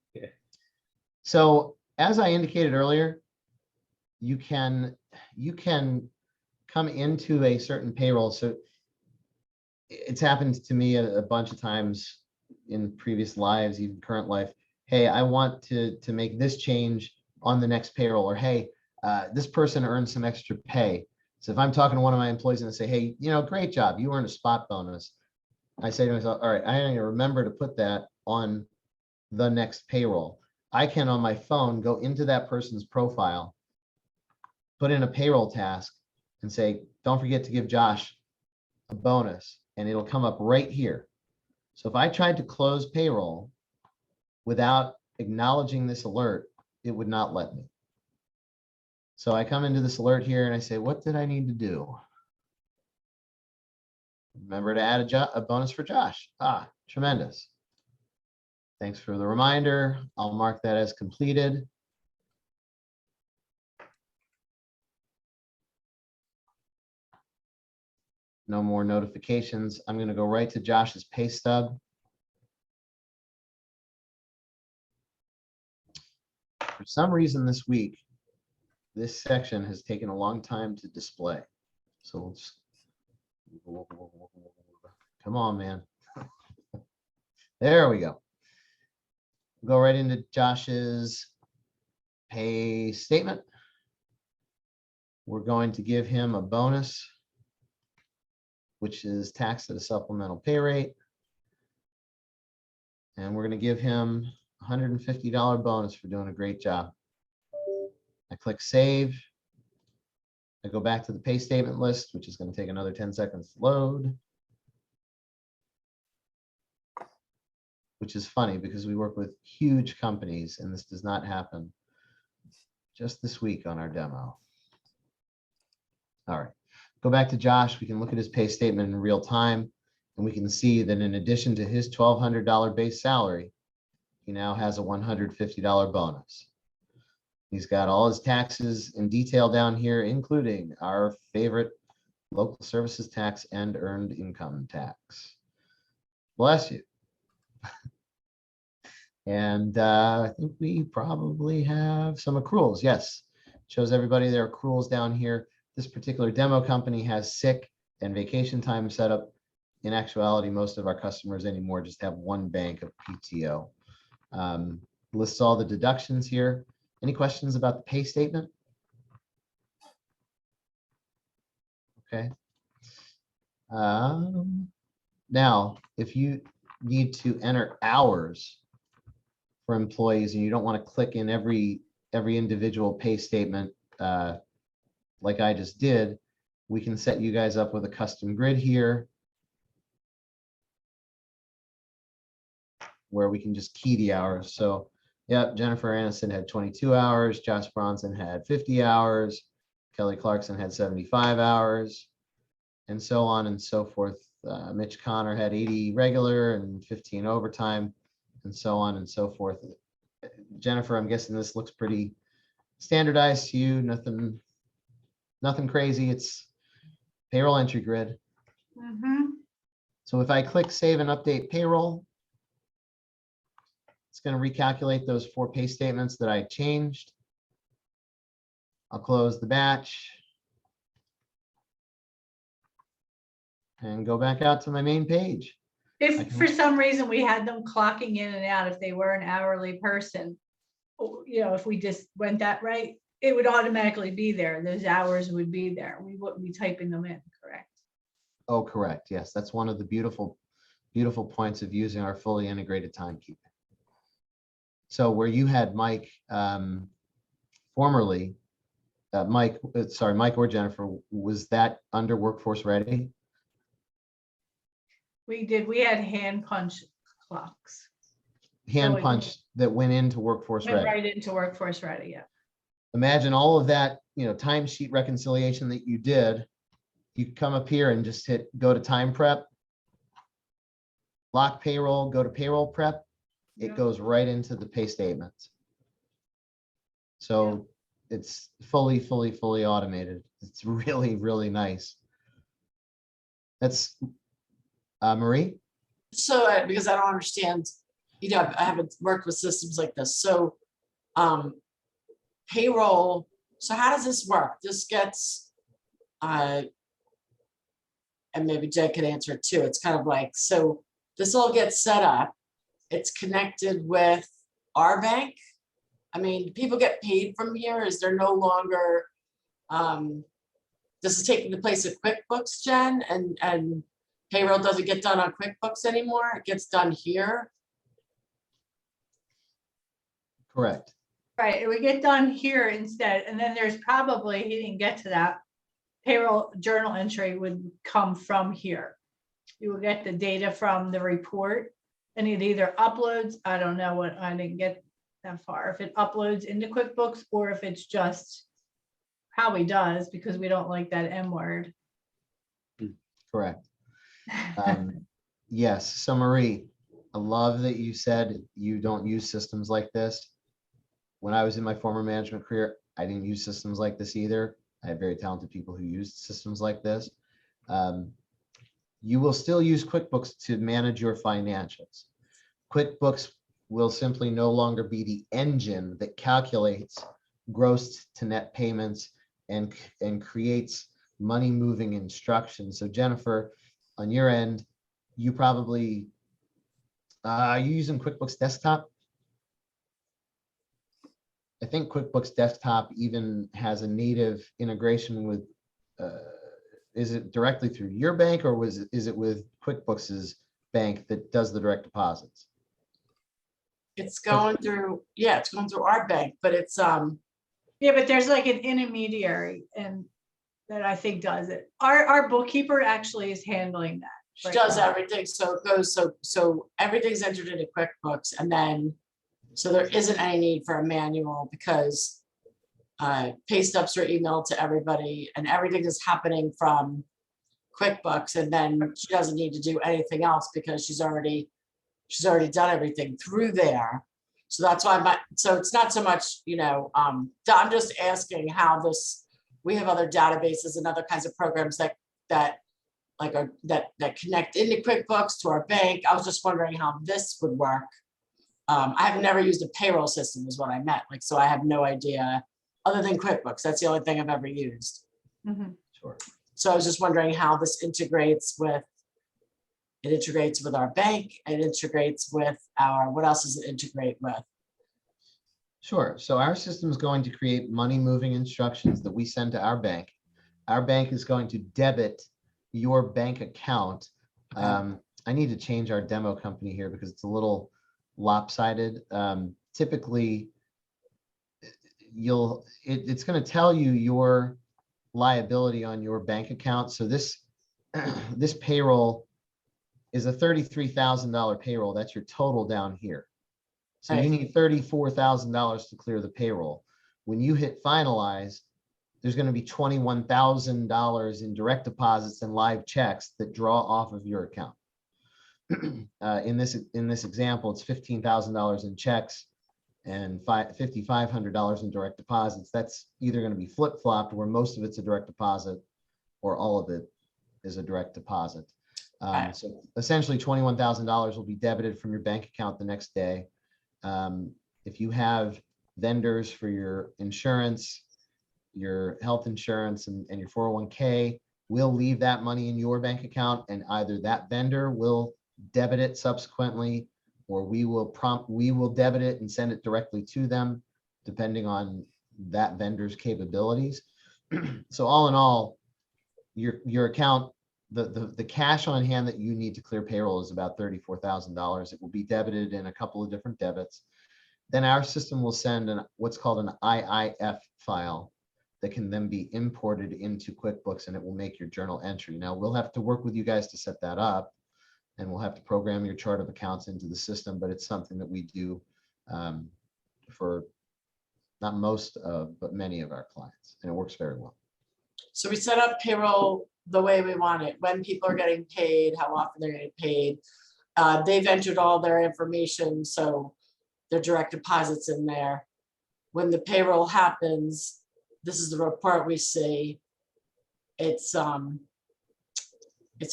So as I indicated earlier, you can come into a certain payroll. So it's happened to me a bunch of times in previous lives, even current life. Hey, I want to make this change on the next payroll, or hey, this person earned some extra pay. So if I'm talking to one of my employees and I say, hey, great job, you earned a spot bonus. I say to myself, all right, I need to remember to put that on the next payroll. I can, on my phone, go into that person's profile, put in a payroll task and say, don't forget to give Josh a bonus, and it'll come up right here. So if I tried to close payroll without acknowledging this alert, it would not let me. So I come into this alert here and I say, what did I need to do? Remember to add a bonus for Josh. Ah, tremendous. Thanks for the reminder. I'll mark that as completed. No more notifications. I'm going to go right to Josh's pay stub. For some reason this week, this section has taken a long time to display. So we'll just, come on, man. There we go. Go right into Josh's pay statement. We're going to give him a bonus, which is taxed at a supplemental pay rate. And we're going to give him a $150 bonus for doing a great job. I click save. I go back to the pay statement list, which is going to take another 10 seconds to load. Which is funny because we work with huge companies and this does not happen just this week on our demo. All right, go back to Josh. We can look at his pay statement in real time and we can see that in addition to his $1,200 base salary, he now has a $150 bonus. He's got all his taxes in detail down here, including our favorite local services tax and earned income tax. Bless you. And I think we probably have some accruals. Yes, shows everybody their accruals down here. This particular demo company has sick and vacation time set up. In actuality, most of our customers anymore just have one bank of PTO. Lists all the deductions here. Any questions about the pay statement? Okay. Now, if you need to enter hours for employees and you don't want to click in every individual pay statement like I just did, we can set you guys up with a custom grid here where we can just key the hours. So yeah, Jennifer Aniston had 22 hours, Josh Bronson had 50 hours, Kelly Clarkson had 75 hours, and so on and so forth. Mitch Connor had 80 regular and 15 overtime, and so on and so forth. Jennifer, I'm guessing this looks pretty standardized to you, nothing crazy. It's payroll entry grid. So if I click save and update payroll, it's going to recalculate those 4 pay statements that I changed. I'll close the batch and go back out to my main page. If for some reason we had them clocking in and out, if they were an hourly person, if we just went that right, it would automatically be there. Those hours would be there. We wouldn't be typing them in, correct? Oh, correct. Yes, that's one of the beautiful beautiful points of using our fully integrated timekeeping. So where you had Mike formerly, Mike or Jennifer, was that under Workforce Ready? We had hand punch clocks. Hand like- punch that went into Workforce Went Ready. right into Workforce Ready, yeah. Imagine all of that, timesheet reconciliation that you did. You come up here and just go to time prep, lock payroll, go to payroll prep. It Yeah. goes right into the pay statements. So it's fully automated. It's really, really nice. That's Marie. So, because I don't understand, I haven't worked with systems like this, so, payroll, so how does this work? This gets, and maybe Jay could answer it too, it's kind of like, so this all gets set up, it's connected with our bank? I mean, people get paid from here, is there no longer, this is taking the place of QuickBooks, Jen, and payroll doesn't get done on QuickBooks anymore, it gets done here? Correct. Right, it would get done here instead, and then there's probably, he didn't get to that, payroll journal entry would come from here. You will get the data from the report, and it either uploads, I don't know what, I didn't get that far, if it uploads into QuickBooks, or if it's just, probably does, because we don't like that M word. Correct. Yes. So Marie, I love that you said you don't use systems like this. When I was in my former management career, I didn't use systems like this either. I had very talented people who used systems like this. You will still use QuickBooks to manage your financials. QuickBooks will simply no longer be the engine that calculates gross to net payments and creates money moving instructions. So Jennifer, on your end, you probably, are you using QuickBooks Desktop? I think QuickBooks Desktop even has a native integration with, is it directly through your bank, or is it with QuickBooks's bank that does the direct deposits? It's going through, yeah, it's going through our bank, but it's, Yeah, but there's like an intermediary and that I think does it. Our bookkeeper actually is handling that. she right does now. everything, so it goes, so everything's entered into QuickBooks, and then, so there isn't any need for a manual, because pay stubs are emailed to everybody, and everything is happening from QuickBooks, and then she doesn't need to do anything else, because she's already done everything through there. So that's why so it's not so much, I'm just asking how this, we have other databases and other kinds of programs that connect into QuickBooks to our bank. I was just wondering how this would work. I've never used a payroll system is what I meant. Like, so I have no idea, other than QuickBooks. That's the only thing I've ever used. Mhm. Sure. So I was just wondering how this integrates with, it integrates with our bank, it integrates with our, what else does it integrate with? Sure. So our system is going to create money moving instructions that we send to our bank. Our bank is going to debit your bank account. Okay. I need to change our demo company here because it's a little lopsided. Typically, it's going to tell you your liability on your bank account. So this this payroll is a $33,000 payroll. That's your total down here. So you Right. need $34,000 to clear the payroll. When you hit finalize, there's going to be $21,000 in direct deposits and live checks that draw off of your account. In this example, it's $15,000 in checks and $5,500 in direct deposits. That's either going to be flip-flopped, where most of it's a direct deposit, or all of it is a direct deposit. So essentially, $21,000 will be debited from your bank account the next day. If you have vendors for your insurance, your health insurance, and your 401k, we'll leave that money in your bank account, and either that vendor will debit it subsequently, or we will debit it and send it directly to them, depending on that vendor's capabilities. So all in all, your account, the cash on hand that you need to clear payroll is about $34,000. It will be debited in a couple of different debits. Then our system will send what's called an IIF file that can then be imported into QuickBooks, and it will make your journal entry. Now, we'll have to work with you guys to set that up, and we'll have to program your chart of accounts into the system, but it's something that we do for not most of, but many of our clients, and it works very well. So we set up payroll the way we want it, when people are getting paid, how often they're getting paid. They've entered all their information, so their direct deposits in there. When the payroll happens, this is the report we see. It's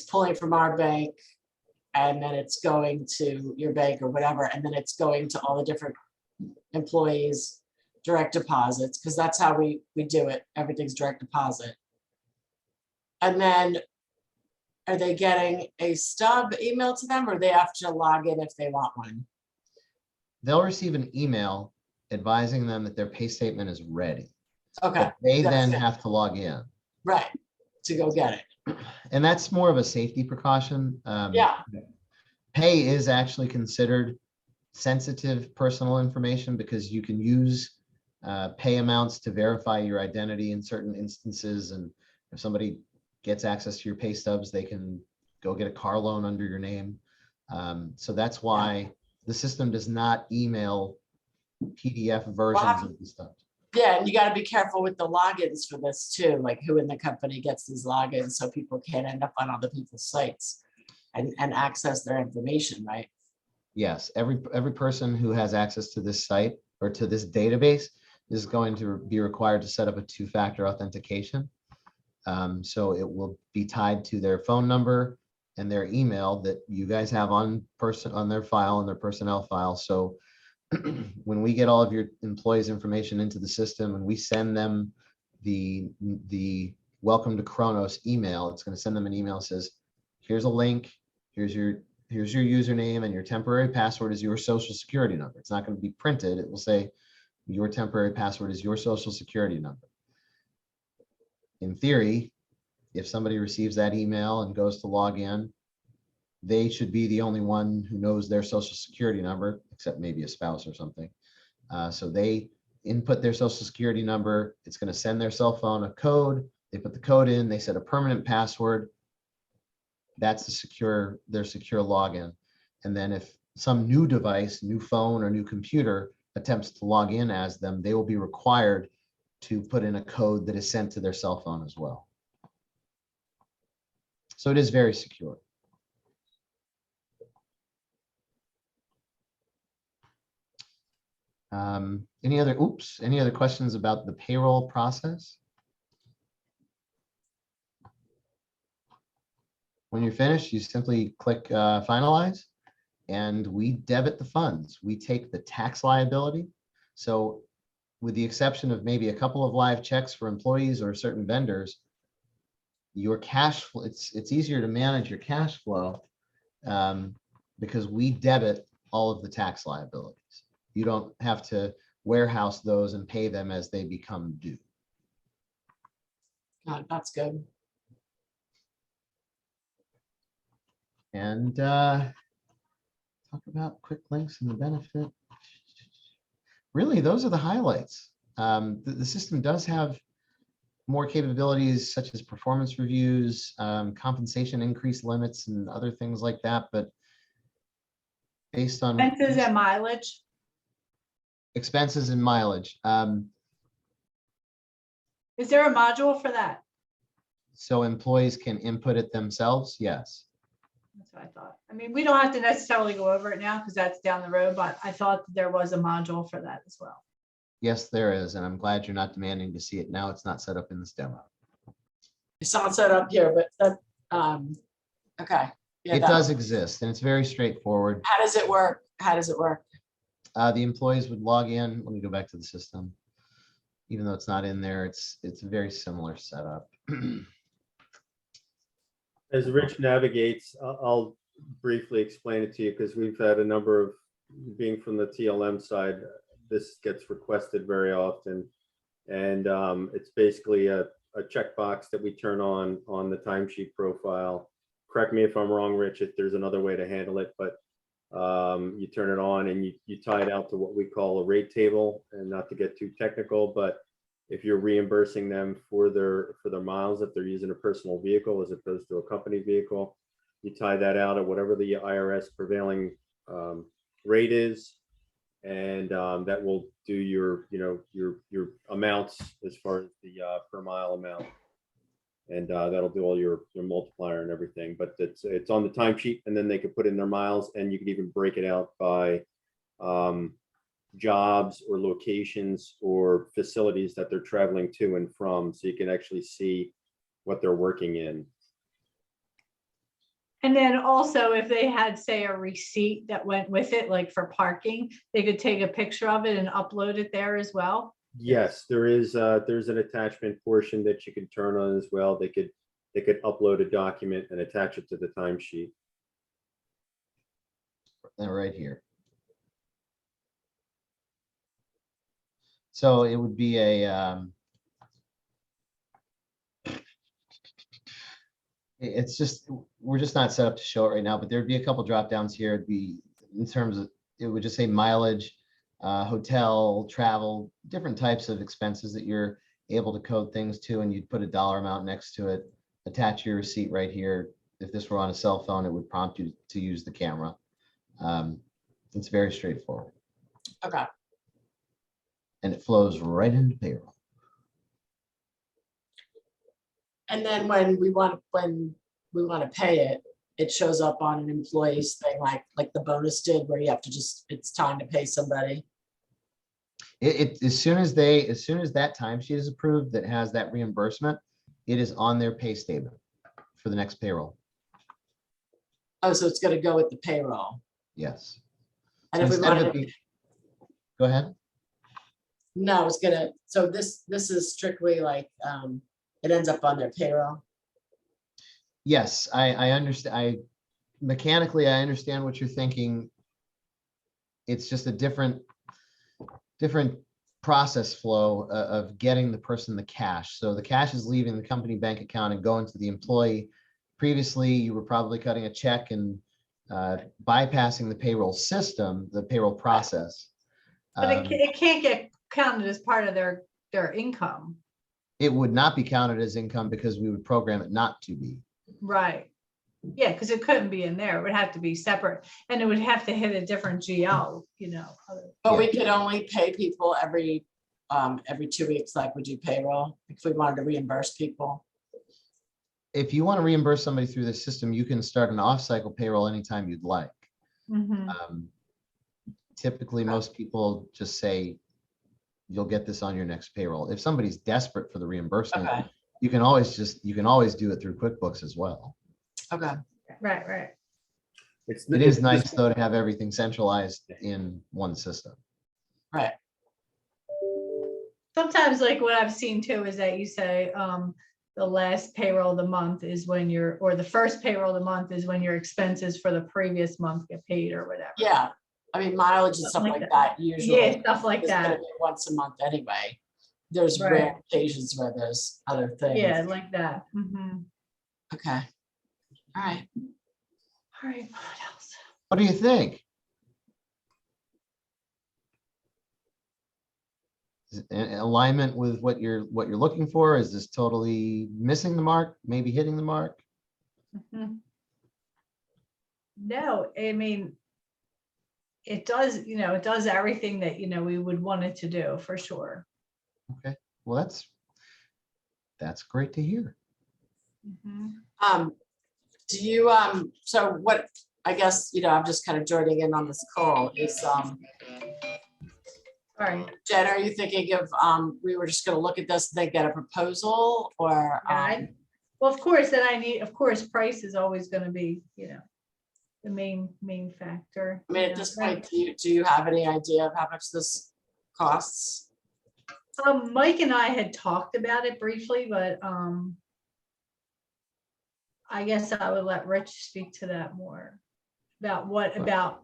pulling from our bank, and then it's going to your bank or whatever, and then it's going to all the different employees' direct deposits, because that's how we do it. Everything's direct deposit. And then are they getting a stub email to them, or they have to log in if they want one? They'll receive an email advising them that their pay statement is ready. Okay, But they that's then it. have to log in. Right, to go get it. And that's more of a safety precaution. Yeah. Pay is actually considered sensitive personal information because you can use pay amounts to verify your identity in certain instances. And if somebody gets access to your pay stubs, they can go get a car loan under your name. So that's why the system does not email PDF versions of the stuff. Yeah, and you got to be careful with the logins for this too, like who in the company gets these logins, so people can't end up on other people's sites and access their information, right? Yes, every person who has access to this site or to this database is going to be required to set up a two-factor authentication. So it will be tied to their phone number and their email that you guys have on their file, on their personnel file. So when we get all of your employees' information into the system and we send them the welcome to Kronos email, it's going to send them an email that says, here's a link, here's your username, and your temporary password is your social security number. It's not going to be printed. It will say your temporary password is your social security number. In theory, if somebody receives that email and goes to log in, they should be the only one who knows their social security number, except maybe a spouse or something. So they input their social security number. It's going to send their cell phone a code. They put the code in, they set a permanent password. That's their secure login. And then if some new device, new phone or new computer attempts to log in as them, they will be required to put in a code that is sent to their cell phone as well. So it is very secure. Any other questions about the payroll process? When you're finished, you simply click finalize, and we debit the funds. We take the tax liability. So with the exception of maybe a couple of live checks for employees or certain vendors, your cash flow, it's easier to manage your cash flow because we debit all of the tax liabilities. You don't have to warehouse those and pay them as they become due. That's good. And talk about quick links and the benefit. Really, those are the highlights. The system does have more capabilities such as performance reviews, compensation increase limits, and other things like that. But based on Expenses and mileage. Expenses and mileage. Is there a module for that? So employees can input it themselves? Yes. That's what I thought. I mean, we don't have to necessarily go over it now because that's down the road, but I thought there was a module for that as well. Yes, there is. And I'm glad you're not demanding to see it now. It's not set up in this demo. It's not set up here, but that, okay. Yeah, It does exist and it's very straightforward. How does it work? How does it work? The employees would log in. Let me go back to the system. Even though it's not in there, it's a very similar setup. As Rich navigates, I'll briefly explain it to you because we've had a number of, being from the TLM side, this gets requested very often. And it's basically a checkbox that we turn on the timesheet profile. correct me if I'm wrong, Rich, if there's another way to handle it, but you turn it on and you tie it out to what we call a rate table, and not to get too technical, but if you're reimbursing them for their miles, if they're using a personal vehicle as opposed to a company vehicle, you tie that out at whatever the IRS prevailing rate is, and that will do your your amounts as far as the per mile amount, and that'll do all your multiplier and everything. But it's on the timesheet, and then they can put in their miles, and you can even break it out by jobs or locations or facilities that they're traveling to and from, so you can actually see what they're working in. And then also if they had, say, a receipt that went with it, like for parking, they could take a picture of it and upload it there as well. Yes, there's an attachment portion that you can turn on as well. They could upload a document and attach it to the timesheet. Right here. So it would be a, it's just, we're just not set up to show it right now, but there'd be a couple drop downs here. It'd be in terms of, it would just say mileage, hotel, travel, different types of expenses that you're able to code things to, and you'd put a dollar amount next to it, attach your receipt right here. If this were on a cell phone, it would prompt you to use the camera. It's very straightforward. Okay. And it flows right into payroll. And then when we want to pay it, it shows up on an employee's thing, like the bonus did, where you have to just, it's time to pay somebody. As soon as that timesheet is approved that has that reimbursement, it is on their pay statement for the next payroll. Oh, so it's going to go with the payroll. Yes. And if we Instead of wanted it being- Go ahead. No, it's gonna, so this is strictly like, it ends up on their payroll. Yes, I understand. Mechanically, I understand what you're thinking. It's just a different process flow of getting the person the cash. So the cash is leaving the company bank account and going to the employee. Previously, you were probably cutting a check and bypassing the payroll system, the payroll process. But it can't get counted as part of their income. It would not be counted as income because we would program it not to be. Right. Yeah, because it couldn't be in there. It would have to be separate, and it would have to hit a different GL, But we could only pay people every 2 weeks, like we do payroll, if we wanted to reimburse people. If you want to reimburse somebody through the system, you can start an off-cycle payroll anytime you'd like. Mhm. Typically, most people just say, you'll get this on your next payroll. If somebody's desperate for the reimbursement, Okay. you can always do it through QuickBooks as well. Okay. Right. It is nice though to have everything centralized in one system. Right. Sometimes, like what I've seen too, is that you say the last payroll of the month is when or the first payroll of the month is when your expenses for the previous month get paid or whatever. Yeah. I mean, mileage and stuff Something like like that usually. Yeah, stuff like is gonna that. be once a month anyway. There's Right. rare occasions where there's other things. Yeah, like that. Mhm. Okay. All right. All right, what else? What do you think? Is it in alignment with what you're looking for? Is this totally missing the mark, maybe hitting the mark? Mhm. No, I mean, it does, it does everything that, we would want it to do for sure. Okay, well, that's great to hear. Mhm. Do you, so what, I guess, I'm just kind of joining in on this call is, Sorry. Jen, are you thinking of, we were just gonna look at this and then get a proposal, or? Well, of course, of course, price is always gonna be, the main factor. I mean, at this point, do you have any idea of how much this costs? Mike and I had talked about it briefly, but I guess I would let Rich speak to that more about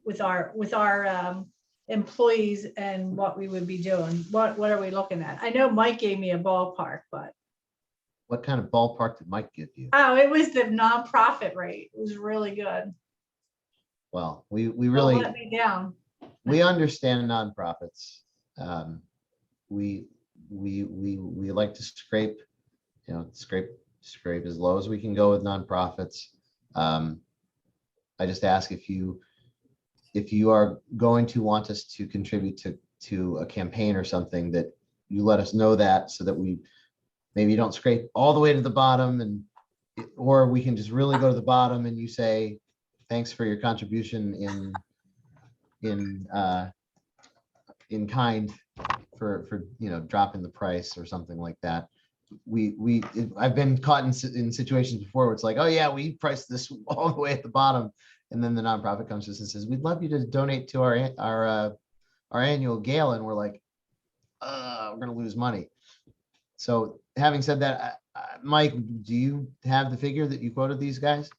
with our employees and what we would be doing. What are we looking at? I know Mike gave me a ballpark, but What kind of ballpark did Mike give you? Oh, it was the nonprofit rate. It was really good. Well, we Don't really, let me down. we understand nonprofits. We like to scrape, scrape as low as we can go with nonprofits. I just ask if you are going to want us to contribute to a campaign or something, that you let us know that, so that we maybe don't scrape all the way to the bottom, or we can just really go to the bottom and you say, thanks for your contribution in kind for dropping the price or something like that. I've been caught in situations before where it's like, oh yeah, we priced this all the way at the bottom, and then the nonprofit comes to us and says, we'd love you to donate to our annual gala, and we're like, we're gonna lose money. So having said that, Mike, do you have the figure that you quoted these guys?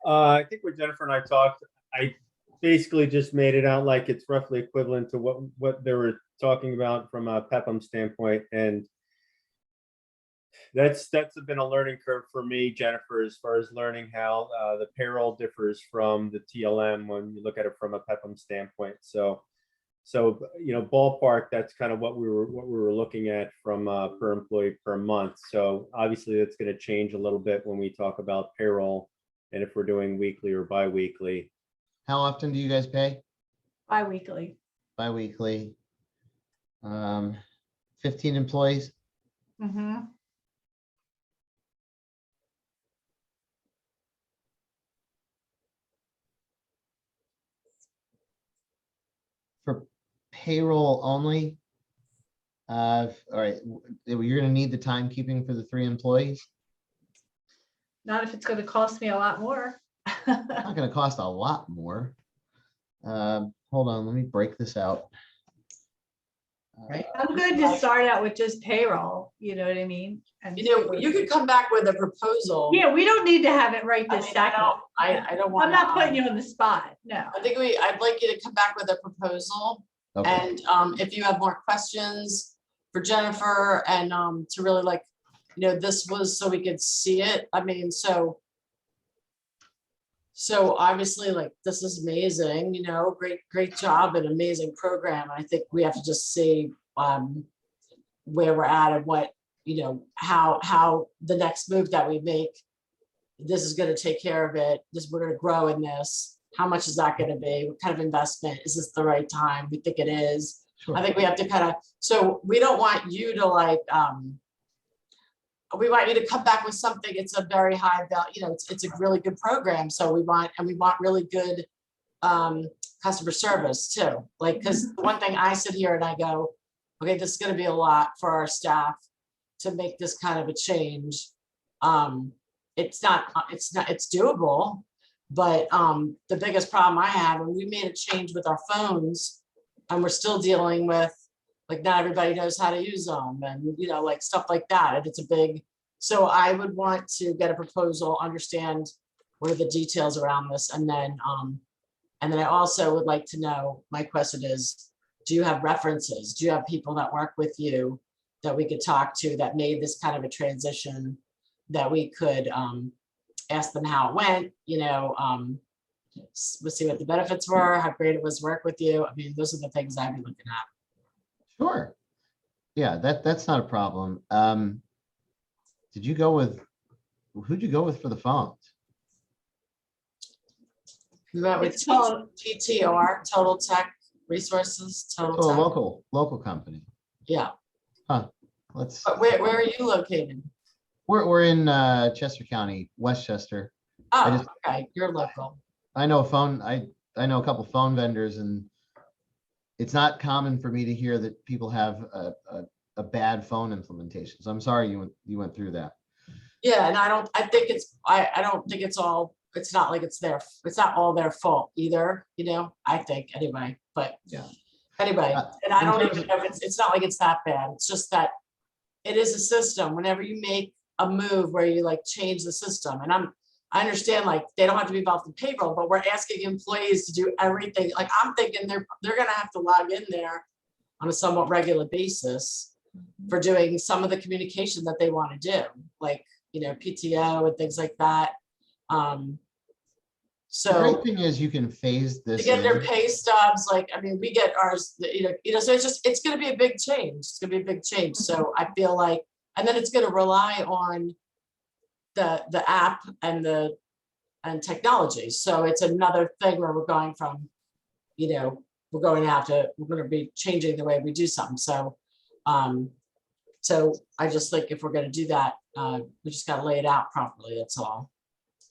I think when Jennifer and I talked, I basically just made it out like it's roughly equivalent to what they were talking about from a PEPM standpoint. And that's been a learning curve for me, Jennifer, as far as learning how the payroll differs from the TLM when you look at it from a PEPM standpoint. So ballpark, that's kind of what we were looking at from per employee per month. So obviously that's going to change a little bit when we talk about payroll, and if we're doing weekly or bi-weekly. How often do you guys pay? Bi-weekly. Bi-weekly. 15 employees. Mm-hmm. For payroll only. All right, you're gonna need the timekeeping for the 3 employees. Not if it's going to cost me a lot more. Not gonna cost a lot more. Hold on, let me break this out. Right. I'm good to start out with just payroll, you know what I mean? And You could come back with a proposal. yeah, we don't need to have it right I this mean, second. I don't want. I'm not putting you on the spot, no. I'd like you to come back with a proposal. Okay. And if you have more questions for Jennifer, and to really this was so we could see it. I mean, so obviously, this is amazing, great job and amazing program. I think we have to just see where we're at and what, how the next move that we make, this is going to take care of it. We're going to grow in this. How much is that going to be? What kind of investment? Is this the right time? We think it is. Sure. I think we have to so we don't want you to we want you to come back with something. It's a very high value, it's a really good program. So we want really good customer service too. Because the one thing I sit here and I go, okay, this is going to be a lot for our staff to make this kind of a change. It's doable, but the biggest problem I have, and we made a change with our phones, and we're still dealing with not everybody knows how to use them, and stuff like that. And it's a big, so I would want to get a proposal, understand what are the details around this, and then I also would like to know, my question is, do you have references? Do you have people that work with you that we could talk to that made this kind of a transition, that we could ask them how it went, we'll see what the benefits were, how great it was to work with you. I mean, those are the things I'd be looking at. Sure. Yeah, that's not a problem. Who'd you go with for the phones? We went with It's called- TTR, Total Tech Resources, Total Oh, a Tech. local company. Yeah. Huh. But where are you located? We're in Chester County, Westchester. Oh, okay, you're local. I know I know a couple phone vendors, and it's not common for me to hear that people have a bad phone implementation. So I'm sorry you went through that. Yeah, and I don't think it's all, it's not like it's all their fault either, I think anyway, but Yeah. Anyway, and I in don't terms even know if it's not like it's that bad. It's just that it is a system. Whenever you make a move where you change the system, and I understand they don't have to be involved in payroll, but we're asking employees to do everything. I'm thinking they're gonna have to log in there on a somewhat regular basis. for doing some of the communication that they want to do, like, PTO and things like that. The So great thing is you can phase to this get their in. pay stubs, like, I mean, we get ours, so it's gonna be a big change. It's gonna be a big change. So I feel like, and then it's gonna rely on the app and technology. So it's another thing where we're going from, we're gonna be changing the way we do something. So, so I just think if we're gonna do that, we just gotta lay it out properly, that's all.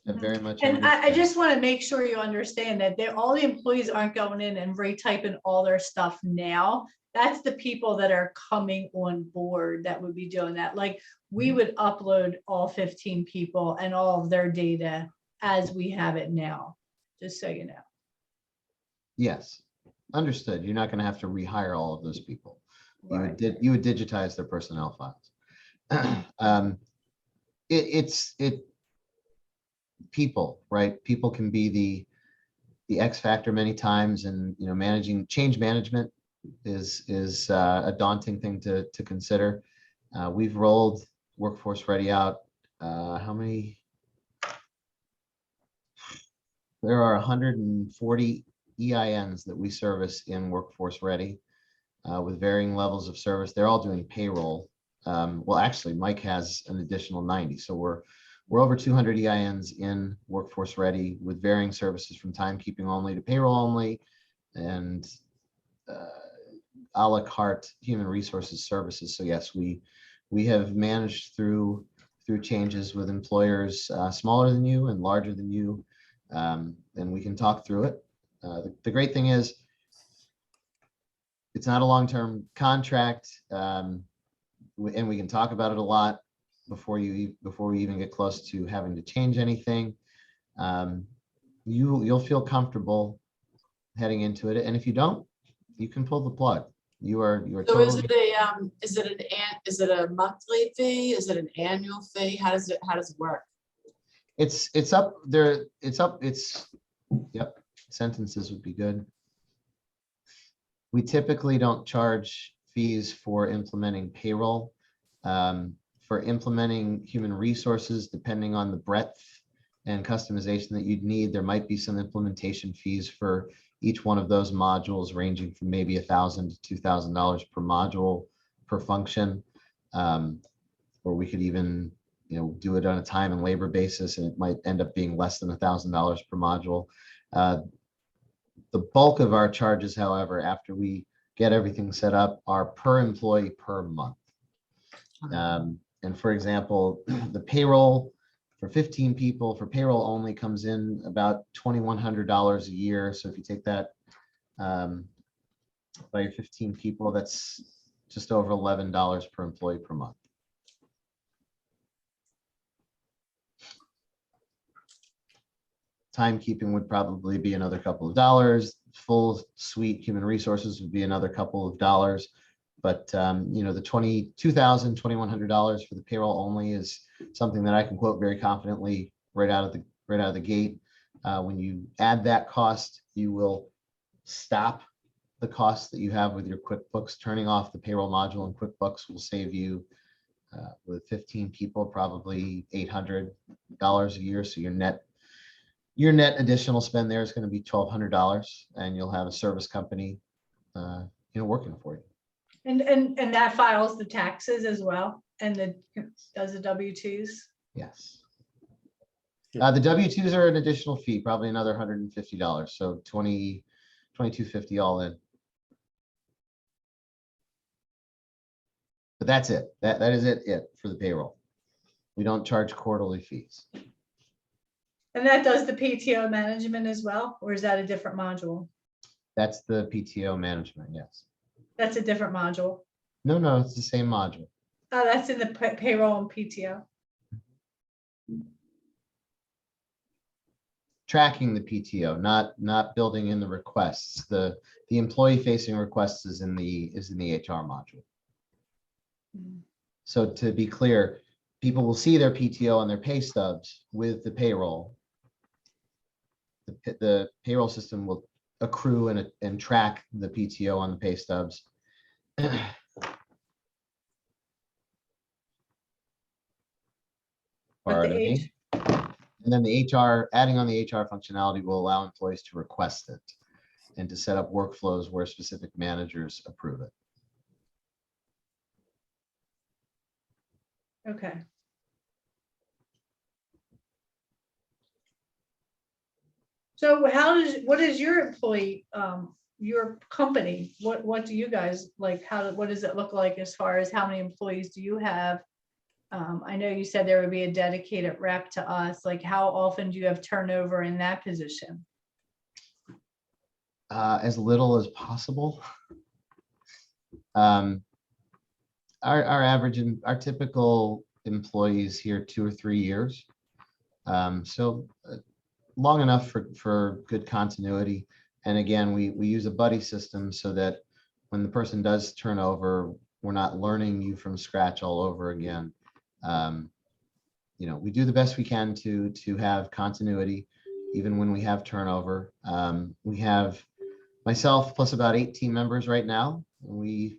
I very much. And I understand. just want to make sure you understand that all the employees aren't going in and retyping all their stuff now. That's the people that are coming on board that would be doing that. Like, we would upload all 15 people and all of their data as we have it now, just so you know. Yes, understood. You're not going to have to rehire all of those people. Right. You would digitize their personnel files. People, right? People can be the X factor many times, and managing change management is a daunting thing to consider. We've rolled Workforce Ready out. How many? There are 140 EINs that we service in Workforce Ready with varying levels of service. They're all doing payroll. Well, actually, Mike has an additional 90. So we're over 200 EINs in Workforce Ready with varying services from timekeeping only to payroll only, and a la carte human resources services. So yes, we have managed through changes with employers smaller than you and larger than you, and we can talk through it. The great thing is it's not a long-term contract, and we can talk about it a lot before we even get close to having to change anything. You'll feel comfortable heading into it, and if you don't, you can pull the plug. You are So totally. is it a monthly fee? Is it an annual fee? How does it work? It's up there. Yep. Sentences would be good. We typically don't charge fees for implementing payroll. For implementing human resources, depending on the breadth and customization that you'd need, there might be some implementation fees for each one of those modules, ranging from maybe $1,000 to $2,000 per module per function. Or we could even do it on a time and labor basis, and it might end up being less than $1,000 per module. The bulk of our charges, however, after we get everything set up, are per employee per month. And for example, the payroll for 15 people for payroll only comes in about $2,100 a year. So if you take that by your 15 people, that's just over $11 per employee per month. Timekeeping would probably be another couple of dollars. Full suite human resources would be another couple of dollars. But the $2,000, $2,100 for the payroll only is something that I can quote very confidently right out of the gate. When you add that cost, you will stop the cost that you have with your QuickBooks. Turning off the payroll module in QuickBooks will save you with 15 people probably $800 a year. So your net additional spend there is going to be $1,200, and you'll have a service company working for you. And that files the taxes as well, and does the W-2s? Yes. The W-2s are an additional fee, probably another $150. So $22.50 all in. But that's it. That is it for the payroll. We don't charge quarterly fees. And that does the PTO management as well, or is that a different module? That's the PTO management, yes. That's a different module. No, it's the same module. Oh, that's in the payroll and PTO. Tracking the PTO, not building in the requests. The employee facing requests is in the HR module. So to be clear, people will see their PTO on their pay stubs with the payroll. The payroll system will accrue and track the PTO on the pay stubs. But the Pardon me. And then the HR, adding on the HR functionality will allow employees to request it and to set up workflows where specific managers approve it. Okay. So what is your employee, your company, what do you guys like, what does it look like as far as how many employees do you have? I know you said there would be a dedicated rep to us, like how often do you have turnover in that position? As little as possible. Our average and our typical employees here 2 or 3 years. So long enough for good continuity. And again, we use a buddy system so that when the person does turn over, we're not learning you from scratch all over again. You know, we do the best we can to have continuity, even when we have turnover. We have myself plus about 8 team members right now. We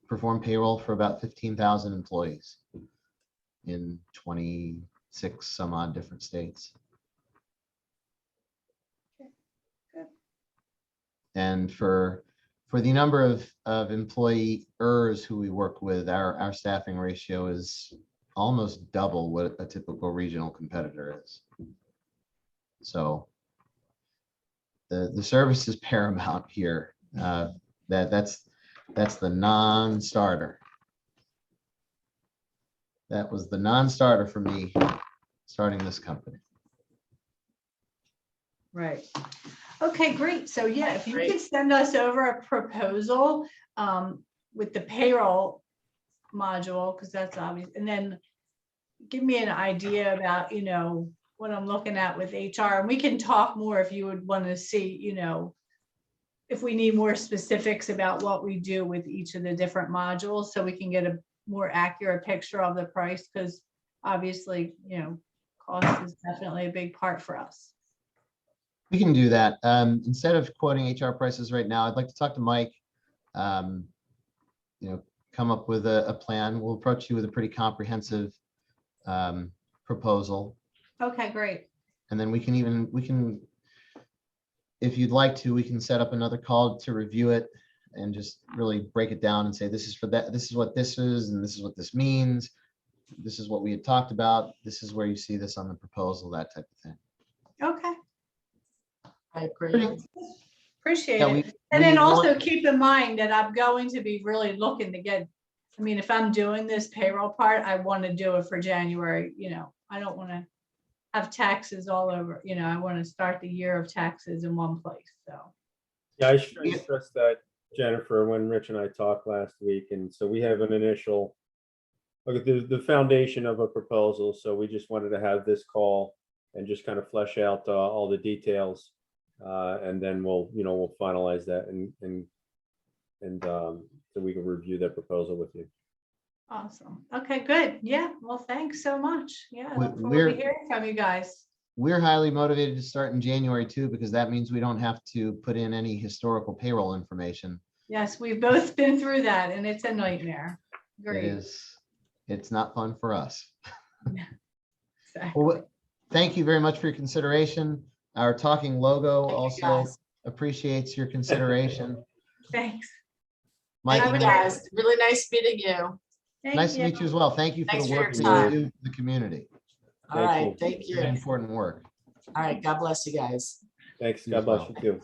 perform payroll for about 15,000 employees in 26 some odd different states. And for the number of employers who we work with, our staffing ratio is almost double what a typical regional competitor is. So the service is paramount here. That's the non-starter. That was the non-starter for me starting this company. Right. Okay, great. So yeah, if you Great. could send us over a proposal with the payroll module, because that's obvious, and then give me an idea about, you know, what I'm looking at with HR, and we can talk more if you would want to see, you know, if we need more specifics about what we do with each of the different modules, so we can get a more accurate picture of the price, because obviously, you know, cost is definitely a big part for us. We can do that. Instead of quoting HR prices right now, I'd like to talk to Mike. You know, come up with a plan. We'll approach you with a pretty comprehensive proposal. Okay, great. And then we can, if you'd like to, we can set up another call to review it and just really break it down and say, this is for that, this is what this is, and this is what this means. This is what we had talked about. This is where you see this on the proposal, that type of thing. Okay, I agree. appreciate Yeah, it. And then we also want- keep in mind that I'm going to be really looking to get, I mean, if I'm doing this payroll part, I want to do it for January, you know, I don't want to have taxes all over, you know, I want to start the year of taxes in one place, so. Yeah, I should stress that, Jennifer, when Rich and I talked last week, and so we have an initial, look at the foundation of a proposal, so we just wanted to have this call and just kind of flesh out all the details, and then we'll finalize that and so we can review that proposal with you. Awesome. Okay, good. Yeah, well, thanks so much. Yeah, I look forward We're- to hearing from you guys. We're highly motivated to start in January too, because that means we don't have to put in any historical payroll information. Yes, we've both been through that and it's a nightmare. It Great. is, it's not fun for us. Exactly. Well, thank you very much for your consideration. Our talking logo Thank you, also guys. appreciates your consideration. Thanks. Mike, Thank you, guys. Really nice meeting you. Thank nice to you. meet you as well. Thank you for Thanks the for your work that time. you do for the community. All right, thank you. Very important work. All right, God bless you guys. Thanks. You as God bless well. you too.